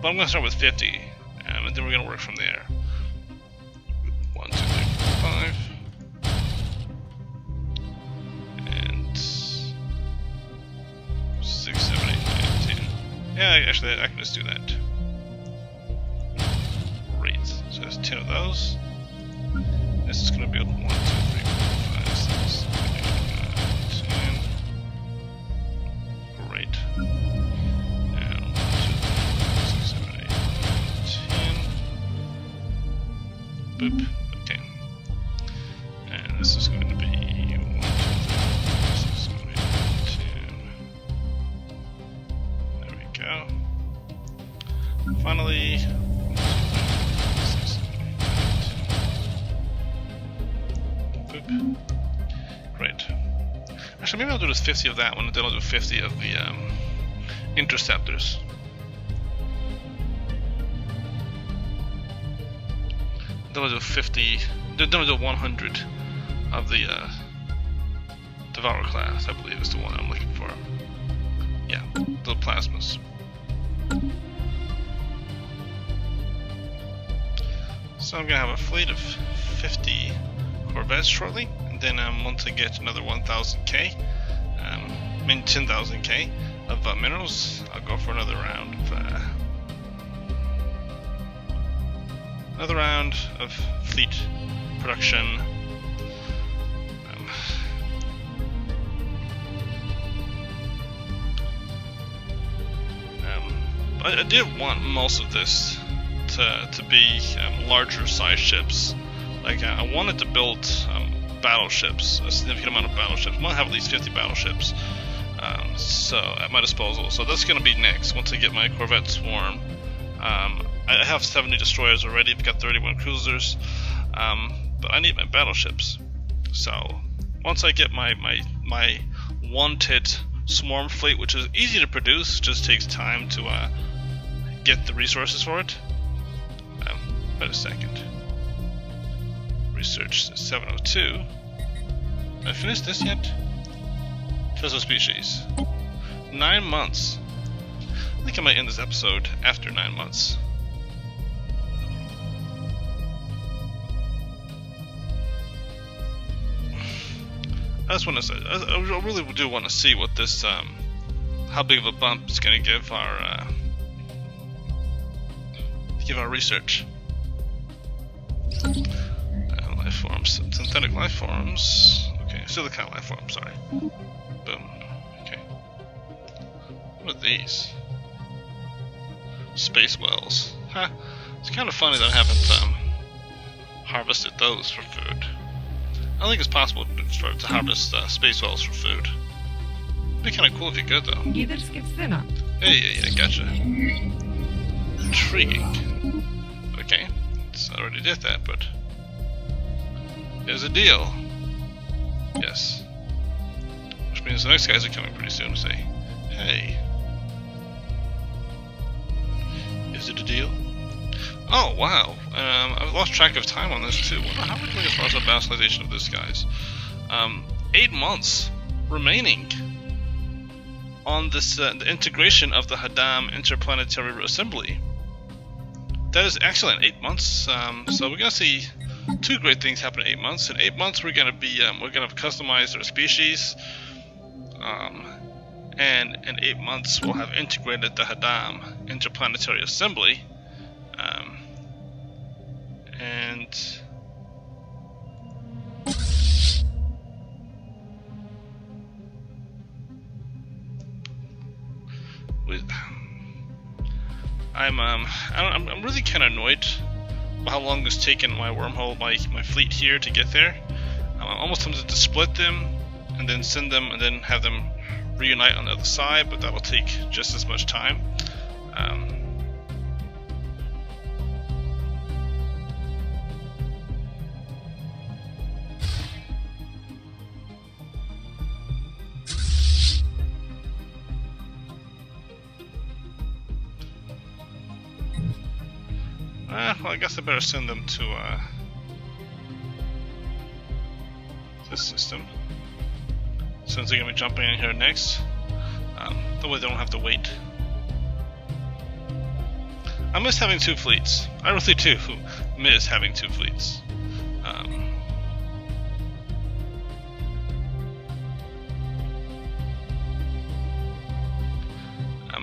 Speaker 1: but I'm gonna start with 50, and then we're gonna work from there. 1, 2, 3, 4, 5, and 6, 7, 8, 9, 10. Yeah, actually, I can just do that. So there's 10 of those. This is going to build 1, 2, 3, 4, 5, 6, 7, 8, 9, 10. Great. And 1, 2, 3, 4, 5, 6, 7, 8, 9, 10. Boop. Okay. And this is going to be 1, 2, 3, 4, 5, 6, 7, 8, 9, 10. There we go. Finally. Great. Actually, maybe I'll do just 50 of that one, and then I'll do 50 of the interceptors. Then I'll do 50. Then I'll do 100 of the Devourer class. I believe is the one I'm looking for. Yeah, the plasmas. So I'm gonna have a fleet of 50 Corvettes shortly, and then once I get another 1000k, 10,000k of minerals, I'll go for another round of fleet production. I did want most of this to be larger size ships. Like I wanted to build battleships, a significant amount of battleships. I want to have at least 50 battleships so at my disposal. So that's going to be next, once I get my Corvette swarm. I have 70 destroyers already, I've got 31 cruisers, but I need my battleships. So once I get my wanted swarm fleet, which is easy to produce, just takes time to get the resources for it. Wait a second. Research 702. Did I finish this yet? Tezla species. 9 months. I think I might end this episode after 9 months. I just want to say, I really do want to see what this, how big of a bump it's going to give our research. Life forms, synthetic life forms. Okay, silicon life forms. Sorry. Boom. Okay. What are these? Space wells. Huh. It's kind of funny that I haven't harvested those for food. I don't think it's possible to harvest space wells for food. It'd be kind of cool if you could, though. Yeah, gotcha. Intriguing. Okay, so I already did that, but there's a deal. Yes. Which means the next guys are coming pretty soon to say, hey, is it a deal? Oh, wow. I've lost track of time on this, too. How much as far as the vassalization of this, guys? 8 months remaining on this, the integration of the Hadam Interplanetary Assembly. That is excellent. 8 months. So we're going to see 2 great things happen in 8 months. In 8 months, we're going to customize our species. And in 8 months, we'll have integrated the Hadam Interplanetary Assembly. I'm really kind of annoyed by how long it's taken my wormhole, my fleet here to get there. I'm almost tempted to split them and then send them and then have them reunite on the other side, but that will take just as much time. Well, I guess I better send them to this system, since they're going to be jumping in here next. That way they don't have to wait. I miss having 2 fleets. I really do miss having 2 fleets.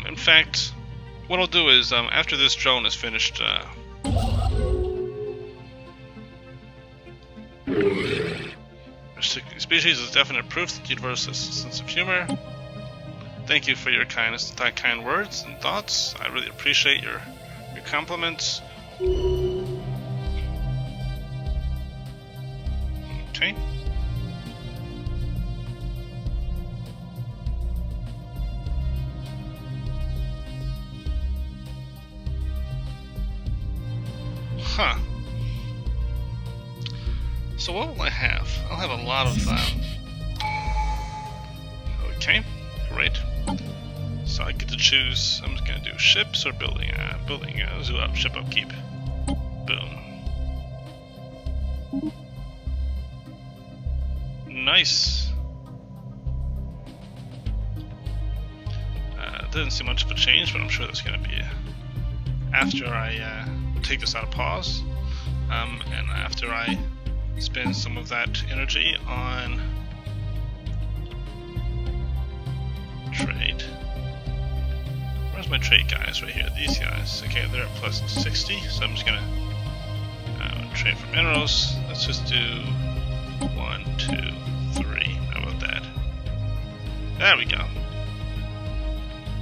Speaker 1: In fact, what I'll do is, after this drone is finished, species is definite proof that the universe has a sense of humor. Thank you for your kindness, kind words and thoughts. I really appreciate your compliments. Okay. Huh. So what will I have? I'll have a lot of okay, great. So I get to choose. I'm just gonna do ships or building. Ship upkeep. Boom. Nice. Didn't see much of a change, but I'm sure that's gonna be after I take this out of pause, and after I spend some of that energy on trade. Where's my trade guys? Right here, these guys. Okay, they're at plus 60, so I'm just gonna trade for minerals. Let's just do 1, 2, 3. How about that? There we go.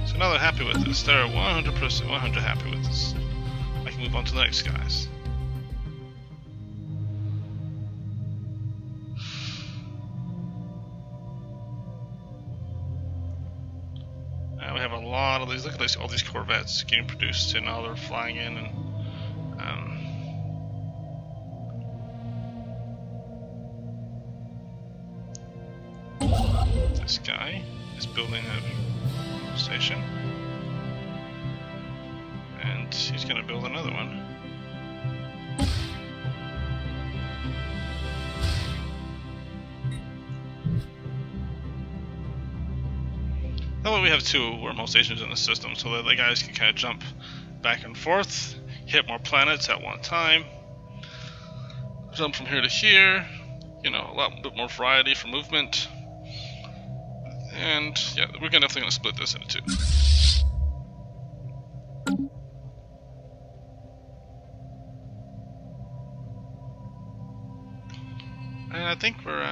Speaker 1: So now they're happy with this. They're 100% happy with this. I can move on to the next guys. We have a lot of these. Look at this, all these corvettes getting produced, and now they're flying in. And this guy is building a station, and he's going to build another one. That way we have 2 wormhole stations in the system, so that the guys can kind of jump back and forth, hit more planets at one time, jump from here to here, you know, a lot bit more variety for movement. And yeah, we're definitely going to split this into 2. And I think we're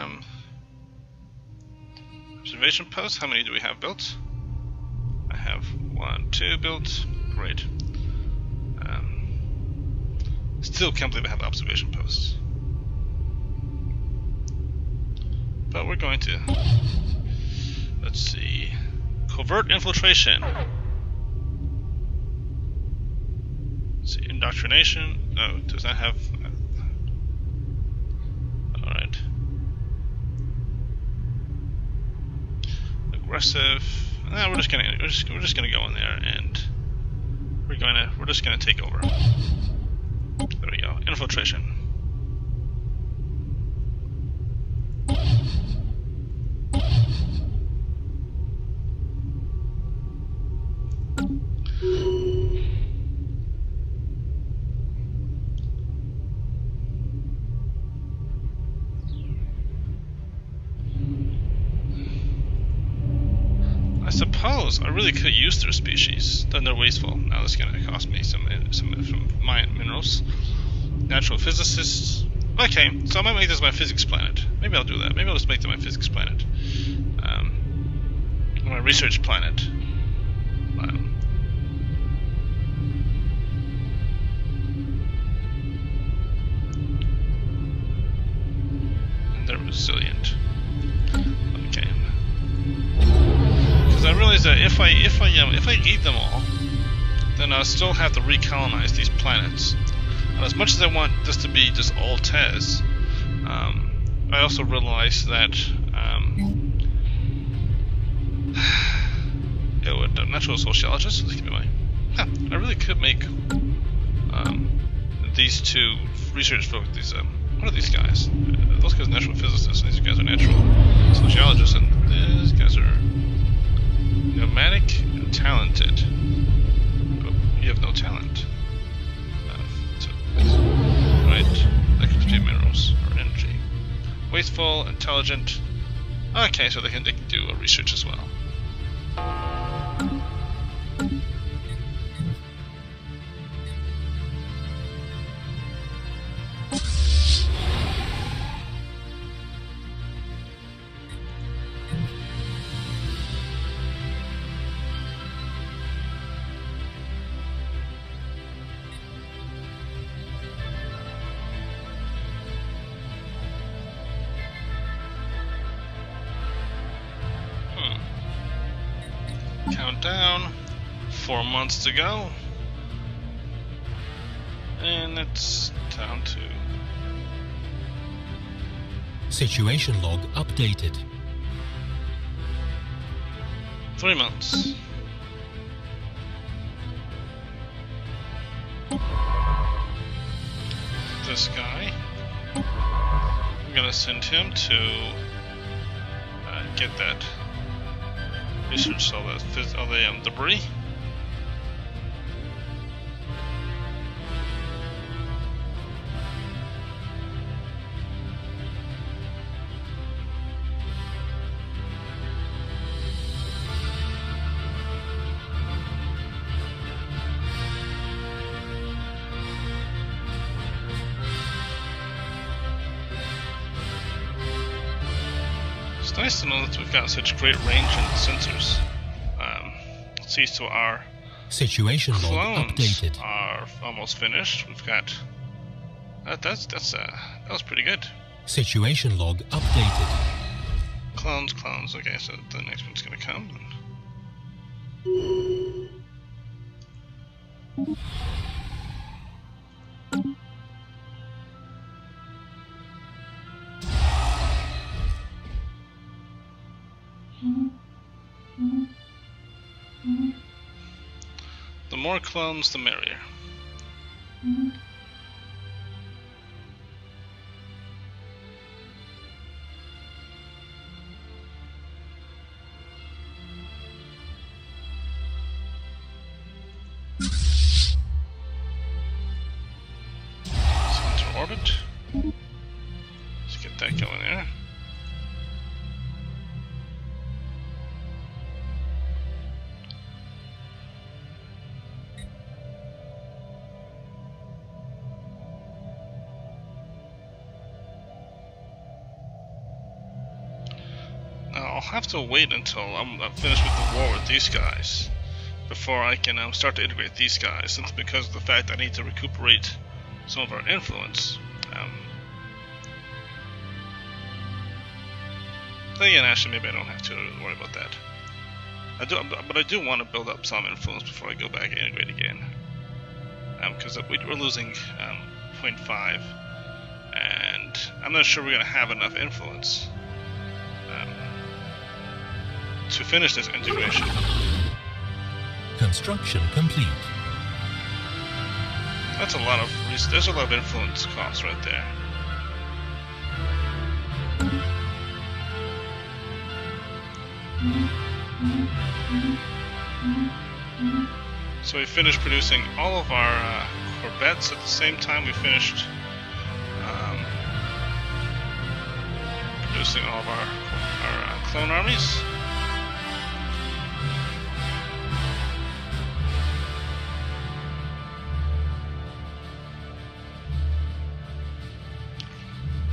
Speaker 1: observation posts. How many do we have built? I have 1, 2 built. Great. Still can't believe I have observation posts. But we're going to, let's see, covert infiltration. Let's see, indoctrination. No, it does not have. All right. Aggressive. No, we're just gonna go in there and we're just gonna take over. There we go. Infiltration. I suppose I really could use their species. Then they're wasteful. Now that's going to cost me some minerals. Natural physicists. Okay, so I might make this my physics planet. Maybe I'll do that. Maybe I'll just make them my physics planet. My research planet. And they're resilient. Okay. Because I realize that if I eat them all, then I'll still have to recolonize these planets. And as much as I want this to be just all Tez, I also realize that it would natural sociologists. This could be my. I really could make these 2 research folks. These what are these guys? Those guys are natural physicists. And these guys are natural sociologists, and these guys are nomadic and talented. But you have no talent. Right, that could be minerals or energy. Wasteful, intelligent. Okay, so they can do research as well. Countdown, 4 months to go, and it's down to
Speaker 2: Situation log updated.
Speaker 1: 3 months. This guy, I'm gonna send him to get that. Research all the debris. It's nice to know that we've got such great range in the sensors. See, so our
Speaker 2: Situation log
Speaker 1: clones
Speaker 2: updated.
Speaker 1: are almost finished. We've got that was pretty good.
Speaker 2: Situation log updated.
Speaker 1: Clones. Okay, so the next one's gonna come. The more clones, the merrier. I'll have to wait until I'm finished with the war with these guys before I can start to integrate these guys, simply because of the fact I need to recuperate some of our influence. Again, actually, maybe I don't have to worry about that. But I do want to build up some influence before I go back and integrate again, because we're losing 0.5, and I'm not sure we're going to have enough influence to finish this integration.
Speaker 2: Construction complete.
Speaker 1: That's a lot of there's a lot of influence costs right there. So we finished producing all of our corvettes at the same time we finished producing all of our clone armies.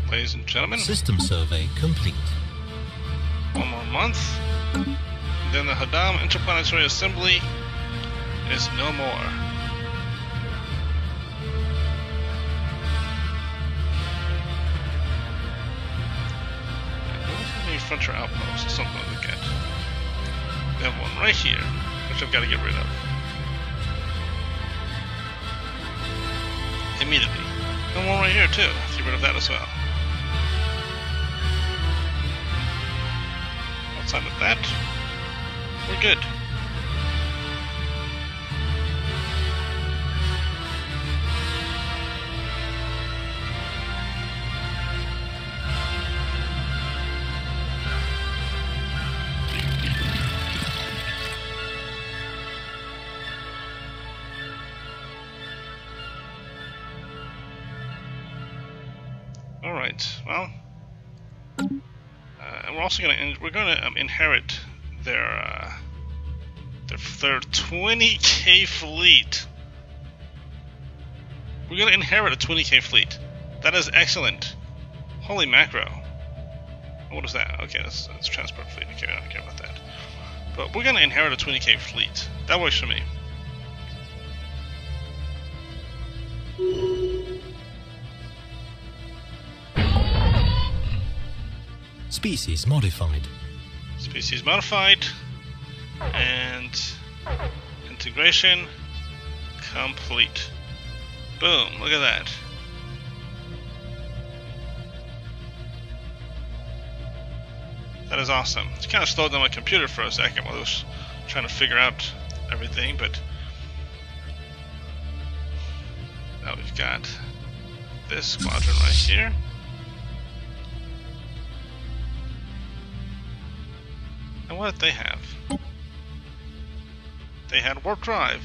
Speaker 1: Ladies and gentlemen,
Speaker 2: System survey complete.
Speaker 1: one more month, then the Haddam Interplanetary Assembly is no more. Any frontier outposts, something to look at. We have one right here, which I've got to get rid of immediately. And one right here too. I have to get rid of that as well. Outside of that, we're good. All right. Well. And we're also going to inherit their 20k fleet. We're going to inherit a 20k fleet. That is excellent. Holy macro! What is that? Okay, that's transport fleet. Okay, I don't care about that. But we're going to inherit a 20k fleet. That works for me.
Speaker 2: Species modified.
Speaker 1: Species modified, and integration complete. Boom, look at that. That is awesome. It kind of slowed down my computer for a second while I was trying to figure out everything, but now we've got this squadron right here. And what did they have? They had warp drive.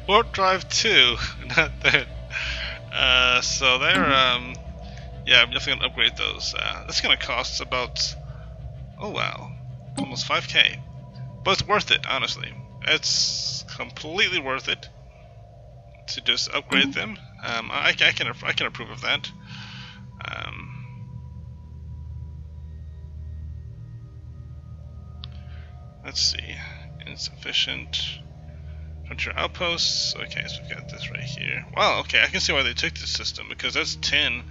Speaker 1: Warp drive 2, not that. So they're yeah, I'm definitely gonna upgrade those. That's gonna cost about, oh wow, almost 5k, but it's worth it. Honestly, it's completely worth it to just upgrade them. I can approve of that. Let's see, insufficient frontier outposts. Okay, so we've got this right here. Wow, okay, I can see why they took this system, because that's 10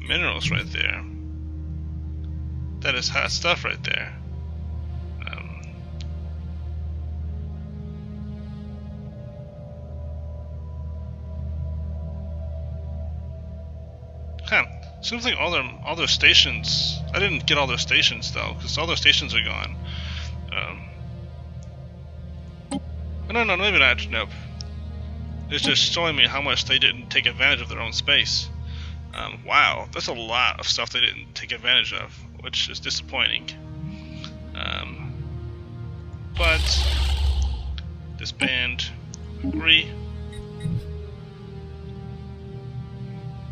Speaker 1: minerals right there. That is hot stuff right there. Seems like all their stations. I didn't get all their stations though, because all their stations are gone. No, maybe not. Nope. It's just showing me how much they didn't take advantage of their own space. Wow, that's a lot of stuff they didn't take advantage of, which is disappointing. But disband, agree.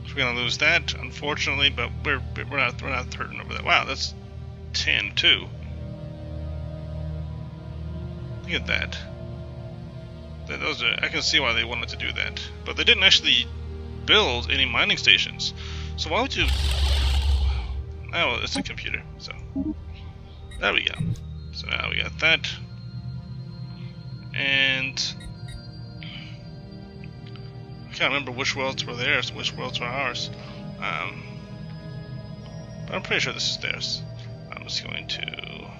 Speaker 1: We're gonna lose that, unfortunately, but we're not hurting over that. Wow, that's 10 too. Look at that. Those are, I can see why they wanted to do that, but they didn't actually build any mining stations. So why would you... Oh, it's a computer, so... There we go. So now we got that. And... I can't remember which worlds were theirs, which worlds were ours. But I'm pretty sure this is theirs. I'm just going to...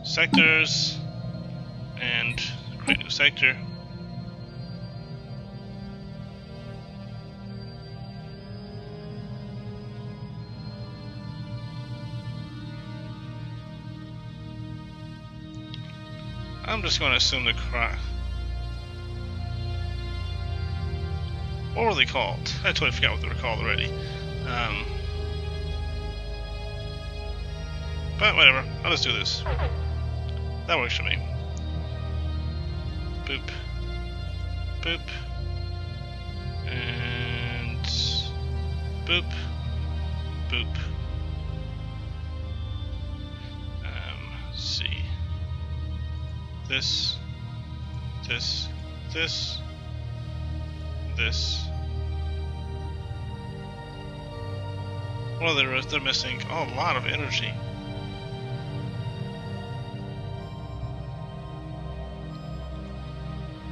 Speaker 1: Sectors... And create a new sector. I'm just going to assume the what were they called? I totally forgot what they were called already. But whatever, I'll just do this. That works for me. Boop. Boop. And... Boop. Boop. Let's see. This. This. This. This. Well, they're missing a lot of energy.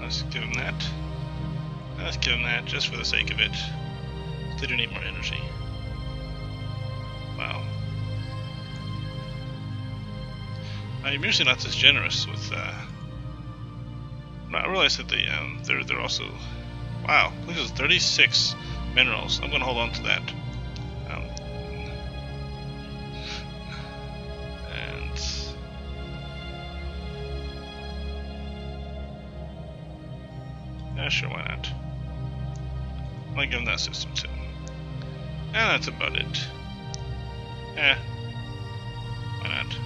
Speaker 1: Let's give them that. Let's give them that just for the sake of it. They do need more energy. Wow. I'm usually not this generous with. I realize that they're also. Wow, look at this, 36 minerals. I'm gonna hold on to that. Yeah, sure, why not? I'll give them that system too. And that's about it. Yeah. Why not?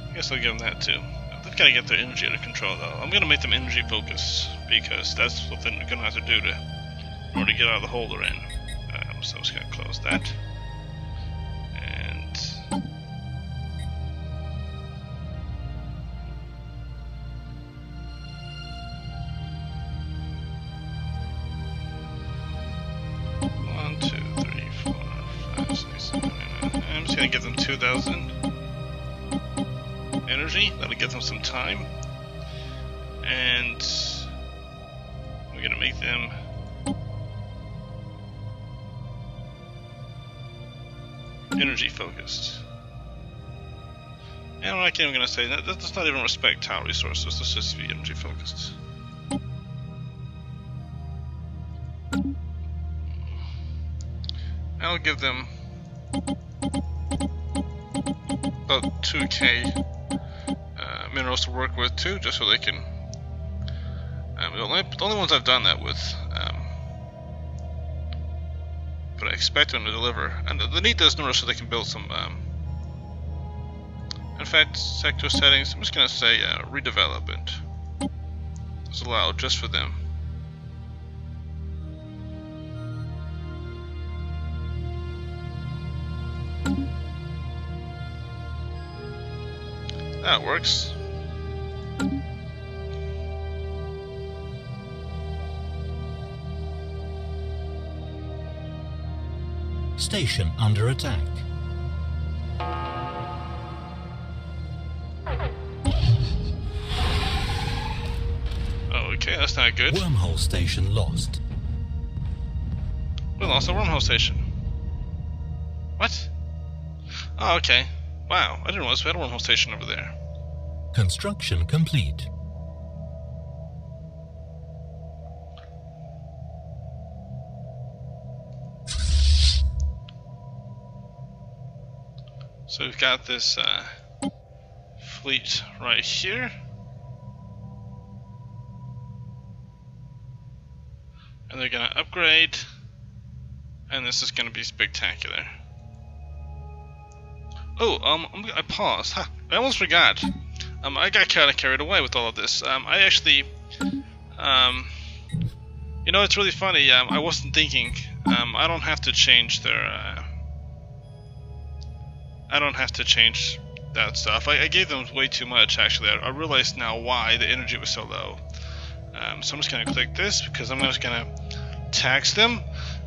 Speaker 1: I guess I'll give them that too. They've got to get their energy under control though. I'm going to make them energy focused because that's what they're going to have to do in order to get out of the hole they're in. So I'm just going to close that. And... One, 2, 3, 4, 5, 6, 7, 8, 9. I'm just going to give them 2,000 energy. That'll give them some time. And we're going to make them energy focused. And I'm not even going to say that. That's not even respect tile resources. Let's just be energy focused. I'll give them about 2k minerals to work with too, just so they can. The only ones I've done that with. But I expect them to deliver. And they need those numbers so they can build some. In fact, sector settings, I'm just going to say redevelopment. It's allowed just for them. That works.
Speaker 2: Station under attack.
Speaker 1: Okay, that's not good.
Speaker 2: Wormhole station lost.
Speaker 1: We lost a wormhole station. What? Oh, okay. Wow, I didn't realize we had a wormhole station over there.
Speaker 2: Construction complete.
Speaker 1: So we've got this fleet right here. And they're going to upgrade. And this is going to be spectacular. Oh, I paused. Huh, I almost forgot. I got kind of carried away with all of this. I actually, you know, it's really funny. I wasn't thinking I don't have to change their. I don't have to change that stuff. I gave them way too much, actually. I realize now why the energy was so low. So I'm just going to click this because I'm just going to tax them.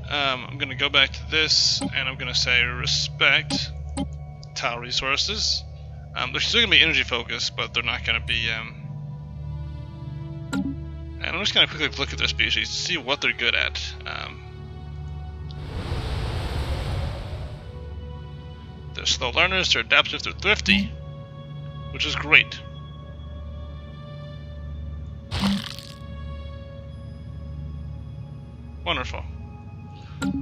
Speaker 1: I'm going to go back to this and I'm going to say respect tile resources. They're still going to be energy focused, but they're not going to be. And I'm just going to quickly look at their species to see what they're good at. They're slow learners, they're adaptive, they're thrifty, which is great. Wonderful.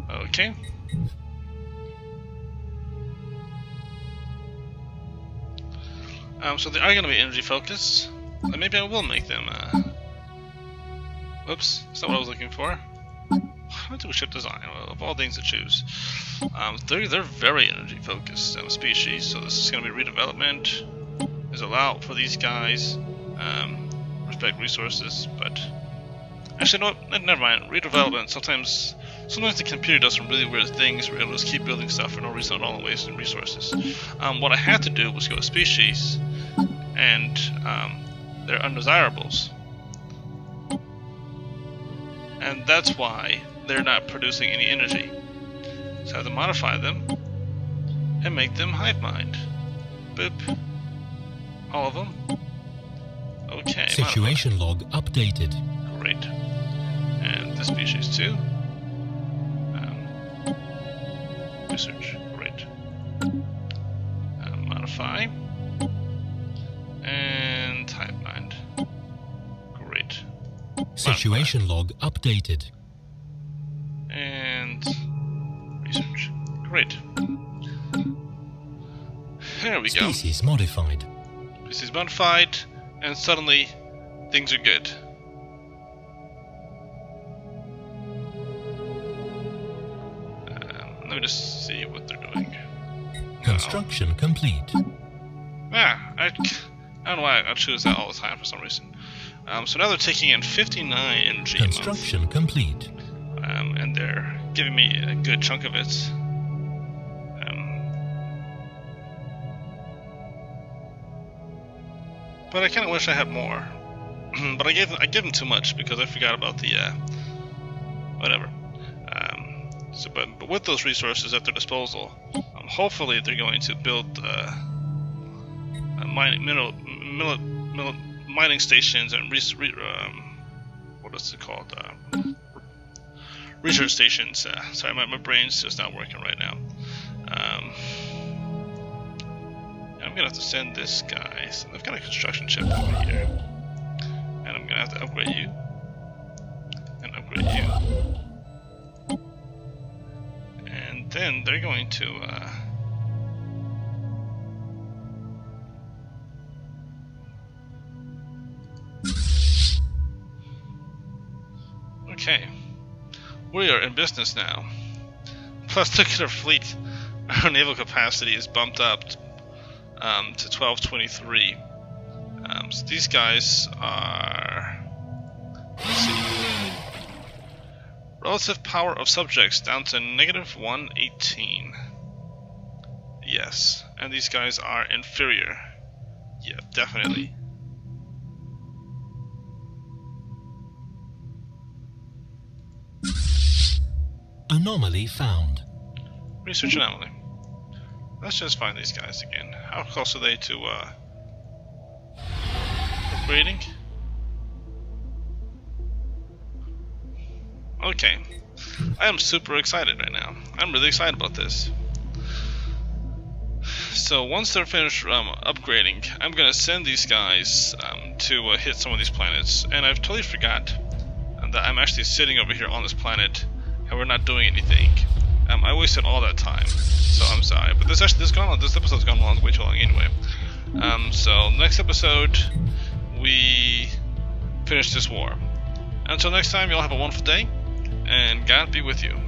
Speaker 1: Okay. So they are going to be energy focused. Maybe I will make them. Whoops, that's not what I was looking for. I do a ship design, of all things to choose. They're very energy focused species, so this is going to be redevelopment. Is allowed for these guys. Respect resources, but actually, no, never mind. Redevelopment. Sometimes the computer does some really weird things. We're able to just keep building stuff for no reason at all and wasting resources. What I had to do was go to species, and they're undesirables. And that's why they're not producing any energy. So I have to modify them and make them hive mind. Boop. All of them. Okay.
Speaker 2: Situation log updated.
Speaker 1: Great. And this species too. Research. Great. Modify. And hive mind. Great.
Speaker 2: Situation log updated.
Speaker 1: And research. Great. There we go.
Speaker 2: Species modified.
Speaker 1: Species modified, and suddenly things are good. Let me just see what they're doing.
Speaker 2: Construction complete.
Speaker 1: I don't know why I choose that all the time for some reason. So now they're taking in 59 energy a month.
Speaker 2: Construction complete.
Speaker 1: And they're giving me a good chunk of it. But I kind of wish I had more. But I gave them too much because I forgot about the whatever. But with those resources at their disposal, hopefully they're going to build mining stations and what is it called? Research stations. Sorry, my brain's just not working right now. I'm gonna have to send this guy. So I've got a construction ship over here, and I'm gonna have to upgrade you and upgrade you, and then they're going to. Okay, we are in business now. Plus, look at our fleet. Our naval capacity is bumped up to 1223. So these guys are. Let's see. Relative power of subjects down to -118. Yes, and these guys are inferior. Yeah, definitely.
Speaker 2: Anomaly found.
Speaker 1: Research anomaly. Let's just find these guys again. How close are they to upgrading? Okay. I am super excited right now. I'm really excited about this. So once they're finished upgrading, I'm gonna send these guys to hit some of these planets. And I've totally forgot that I'm actually sitting over here on this planet and we're not doing anything. I wasted all that time, so I'm sorry. But this episode's gone on way too long anyway. So next episode, we finish this war. Until next time, y'all have a wonderful day, and God be with you.